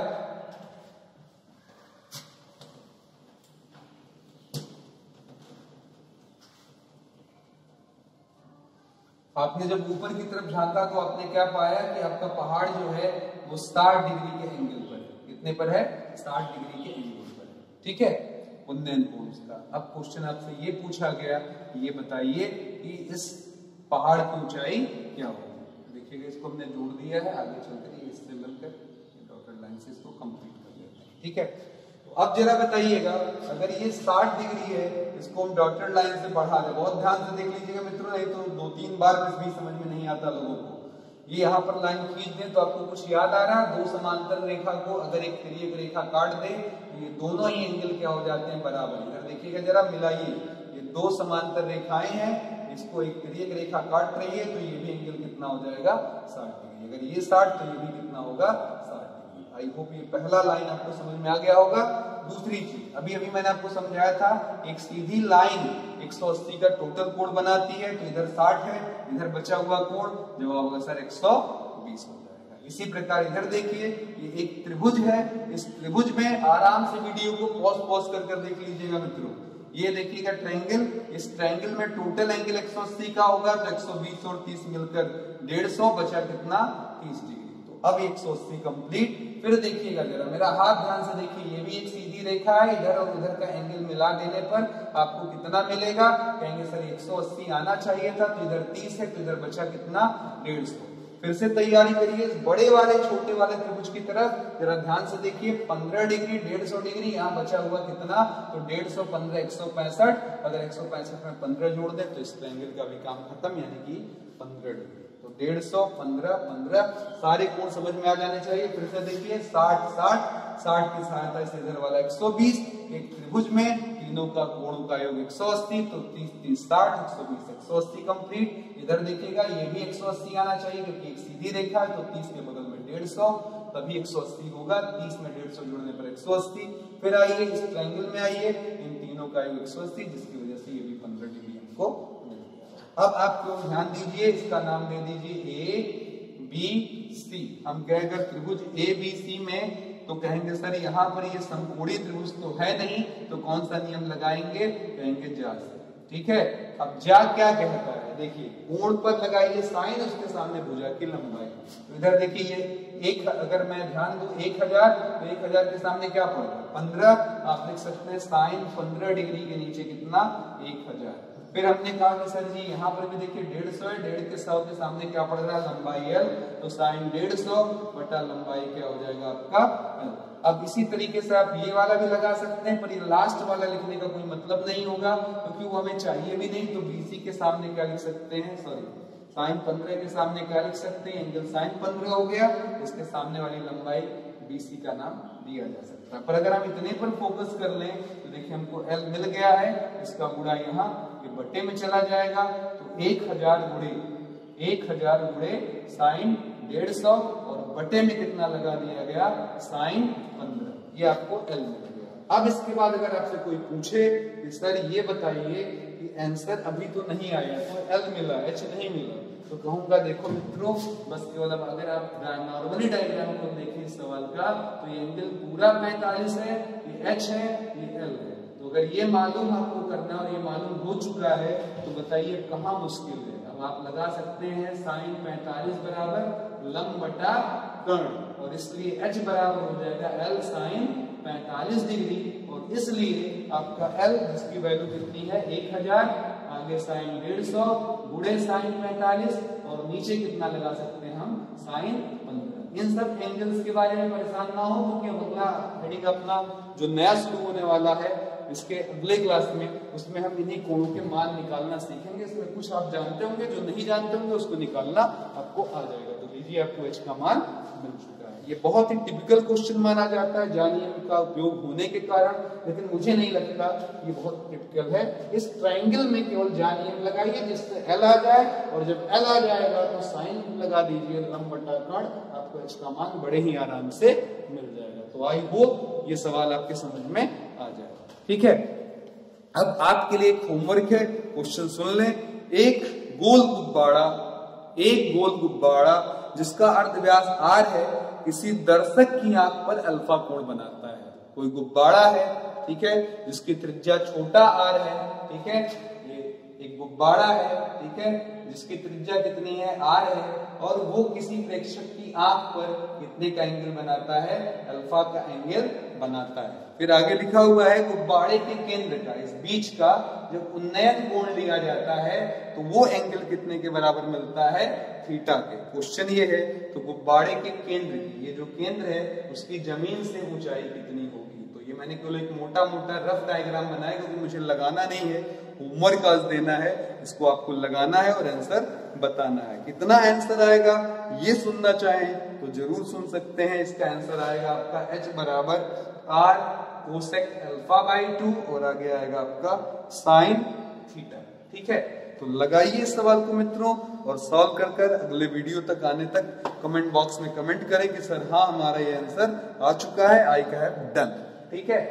आपने जब ऊपर की तरफ झांका तो आपने क्या पाया कि आपका पहाड़ जो है वो 60 डिग्री के एंगल पर है। कितने पर है, 60 डिग्री के एंगल पर है। ठीक है, उन्नयन कोण का। अब क्वेश्चन आपसे ये पूछा गया, ये बताइए कि इस पहाड़ की ऊंचाई क्या होगी। देखिएगा इसको हमने जोड़ दिया है, आगे चलकर इससे मिलकर डॉटेड लाइन से इसको कंप्लीट कर लेते हैं। ठीक है, तो अब जरा बताइएगा, अगर ये 60 डिग्री है, इसको हम डॉटेड लाइन से बढ़ा दें, बहुत ध्यान से देख लीजिएगा मित्रों, नहीं तो 2-3 बार भी समझ में नहीं आता लोगों को। ये यहाँ पर लाइन खींच दें तो आपको कुछ याद आ रहा है, दो समांतर रेखा को अगर एक तिर्यक रेखा काट दे तो ये दोनों ही एंगल क्या हो जाते हैं, बराबर। इधर देखिएगा जरा, मिलाइए, ये दो समांतर रेखाएं हैं, इसको एक तिर्यक रेखा काट रही है, तो ये भी एंगल कितना हो जाएगा, 60 डिग्री। अगर ये 60 तो ये भी कितना होगा, 60 डिग्री। आई होप ये पहला लाइन आपको समझ में आ गया होगा। दूसरी चीज, अभी अभी मैंने आपको समझाया था, एक सीधी लाइन 180 का टोटल कोण बनाती है, तो इधर 60 है, इधर बचा हुआ कोण जवाब होगा सर 120 हो जाएगा। इसी प्रकार इधर देखिए, ये एक त्रिभुज है, इस त्रिभुज में आराम से वीडियो को पॉज कर देख लीजिएगा मित्रों। ये देखिएगा ट्रायंगल, इस ट्रायंगल में टोटल एंगल 180 का होगा, तो 120 और 30 मिलकर 150, बचा कितना, 30 डिग्री। तो अब 180 कंप्लीट। फिर देखिएगा जरा, मेरा हाथ ध्यान से देखिए, ये भी एक सीधी रेखा है, इधर और उधर का एंगल मिला देने पर आपको कितना मिलेगा, कहेंगे सर 180 आना चाहिए था, तो इधर 30 है, तो इधर बचा कितना, 150। फिर से तैयारी करिए इस बड़े वाले छोटे वाले त्रिभुज की तरफ, जरा ध्यान से देखिए, 15 डिग्री, 150 डिग्री, यहाँ बचा हुआ कितना, तो 150, 15, 165। अगर 165 में 15 जोड़ दे तो इस ट्रायंगल का भी काम खत्म, यानी कि 15 डिग्री। तो 150, 15, 15 सारे कोण समझ में आ जाने चाहिए। फिर से देखिए, 60, 60, 60 की सहायता से इधर वाला 120। एक त्रिभुज में तीनों का कोणों का योग 180, तो 30 30 60, 120 180 कंप्लीट। इधर देखिएगा ये भी 180 आना चाहिए क्योंकि एक सीधी रेखा है, तो 30 के बगल में 150, तभी 180 होगा। 30 में 150 जोड़ने पर 180। फिर आइए इस ट्रायंगल में आइए, इन तीनों का योग 180, जिसकी वजह से ये भी 15 डिग्री हमको मिल गया। अब आप क्यों ध्यान दीजिए, इसका नाम दे दीजिए ए बी सी। हम कहें अगर त्रिभुज ए बी सी में, तो कहेंगे सर यहाँ पर ये समकोणीय त्रिभुज तो है नहीं, तो कौन सा नियम लगाएंगे, कहेंगे ज्या से। ठीक है, अब ज्या क्या कहता है, देखिए कोण पर लगाइए साइन, उसके सामने भुजा की लंबाई। तो इधर देखिए एक, अगर मैं ध्यान दूं 1000, तो 1000 के सामने क्या पड़ रहा है 15। आप लिख सकते हैं साइन 15 डिग्री के नीचे कितना 1000। फिर हमने कहा कि सर जी यहाँ पर भी देखिए 150 है, 1.5 के 100 के सामने क्या पड़ रहा है लंबाई l, तो साइन 150 बटा लंबाई क्या हो जाएगा आपका l। अब इसी तरीके से आप ये वाला भी लगा सकते हैं, पर ये लास्ट वाला लिखने का कोई मतलब नहीं होगा क्योंकि वो हमें चाहिए भी नहीं। तो BC के सामने क्या लिख सकते हैं, सॉरी साइन 15 के सामने क्या लिख सकते हैं, एंगल साइन 15 हो गया, इसके सामने वाली लंबाई BC का नाम दिया जा सकता है। पर अगर हम इतने पर फोकस कर लें तो देखिए हमको L मिल गया है, इसका गुणा यहाँ ये बट्टे में चला जाएगा, तो 1000 गुणे साइन 150 और बटे में कितना लगा दिया गया साइन 15, ये आपको L मिल गया। अब इसके बाद अगर आपसे कोई पूछे कि सर ये बताइए कि आंसर अभी तो नहीं आया, तो L मिला H नहीं मिला, तो कहूंगा देखो मित्रों, बस केवल अगर आप नॉर्मली डायग्राम को देखें इस सवाल का, तो ये एंगल पूरा 45 है, ये H है, ये L है। तो अगर ये मालूम आपको करना और ये मालूम हो चुका है, तो बताइए कहाँ मुश्किल है। अब आप लगा सकते हैं साइन 45 बराबर लंब बटा कर्ण, और इसलिए H बराबर हो जाएगा L साइन 45 डिग्री, और इसलिए आपका L जिसकी वैल्यू कितनी है 1000, आगे साइन 150 गुणे साइन 45, और नीचे कितना लगा सकते हैं हम साइन 15। इन सब एंगल्स के बारे में परेशान ना हो, क्योंकि अगला हेडिंग अपना जो नया शुरू होने वाला है इसके अगले क्लास में, उसमें हम इन्हीं कोणों के मान निकालना सीखेंगे। इसमें कुछ आप जानते होंगे, जो नहीं जानते होंगे उसको निकालना आपको आ जाएगा। तो लीजिए आपको H का मान मिल चुका है। ये बहुत ही टिपिकल क्वेश्चन माना जाता है जानियम का उपयोग होने के कारण, लेकिन मुझे नहीं लगता ये बहुत टिपिकल है। इस ट्रायंगल में केवल जानियम लगाइए जिससे L आ जाए, और जब L आ जाएगा तो साइन लगा दीजिए लंब बटा कर्ण, आपको H का मान बड़े ही आराम से मिल जाएगा। तो आई होप ये सवाल आपके समझ में आ जाए। ठीक है, अब आपके लिए एक होमवर्क है, क्वेश्चन सुन लें। एक गोल गुब्बारा जिसका अर्धव्यास r है, किसी दर्शक की आंख पर अल्फा कोण बनाता है। कोई गुब्बारा है, ठीक है, जिसकी त्रिज्या छोटा r है, ठीक है, ये एक गुब्बारा है, ठीक है, जिसकी त्रिज्या कितनी है r है, और वो किसी प्रेक्षक की आंख पर कितने का एंगल बनाता है, अल्फा का एंगल बनाता है। फिर आगे लिखा हुआ है गुब्बारे के केंद्र का, इस बीच का जब उन्नयन कोण लिया जाता है तो वो एंगल कितने के बराबर मिलता है, थीटा के। क्वेश्चन ये है, तो गुब्बारे के केंद्र की, ये जो केंद्र है उसकी जमीन से ऊंचाई कितनी होगी। तो ये मैंने केवल एक मोटा मोटा रफ डायग्राम बनाया, क्योंकि मुझे लगाना नहीं है, होमवर्क आज देना है, इसको आपको लगाना है और आंसर बताना है। कितना आंसर आएगा ये सुनना चाहें तो जरूर सुन सकते हैं। इसका आंसर आएगा आपका H बराबर R कोसेक अल्फा बाई 2, और आगे आएगा आपका साइन थीटा। ठीक है, तो लगाइए इस सवाल को मित्रों, और सॉल्व कर अगले वीडियो तक आने तक कमेंट बॉक्स में कमेंट करें कि सर हाँ हमारा ये आंसर आ चुका है, आई का है डन। ठीक है,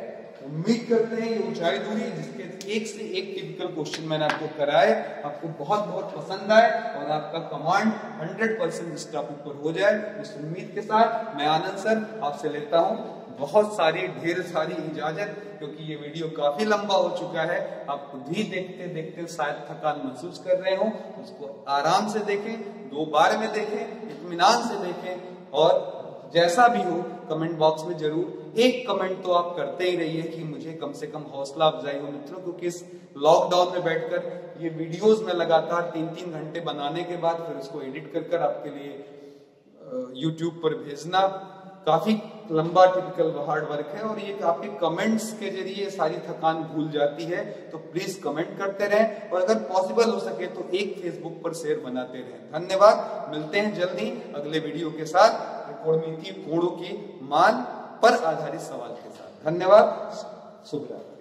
उम्मीद करते हैं ये ऊंचाई दूरी जिसके एक से एक टिपिकल क्वेश्चन मैंने आपको कराए, आपको बहुत बहुत पसंद आए और आपका कमांड 100% इस टॉपिक पर हो जाए। इस उम्मीद के साथ मैं आनंद सर आपसे लेता हूँ बहुत सारी ढेर सारी इजाजत, क्योंकि ये वीडियो काफी लंबा हो चुका है। आप खुद ही देखते देखते शायद थकान महसूस कर रहे हो, उसको आराम से देखें, 2 बार में देखें, इत्मीनान से देखें, और जैसा भी हो कमेंट बॉक्स में जरूर एक कमेंट तो आप करते ही रहिए कि मुझे कम से कम हौसला अफजाई हो मित्रों, क्योंकि इस लॉकडाउन में बैठकर ये वीडियोस में लगातार 3-3 घंटे बनाने के बाद फिर उसको एडिट कर आपके लिए YouTube पर भेजना काफी लंबा टिपिकल हार्ड वर्क है, और ये आपके कमेंट्स के जरिए सारी थकान भूल जाती है। तो प्लीज कमेंट करते रहें, और अगर पॉसिबल हो सके तो एक फेसबुक पर शेयर बनाते रहें। धन्यवाद, मिलते हैं जल्दी अगले वीडियो के साथ त्रिकोणमितीय कोणों की मान पर आधारित सवाल के साथ। धन्यवाद, शुभ रात्रि।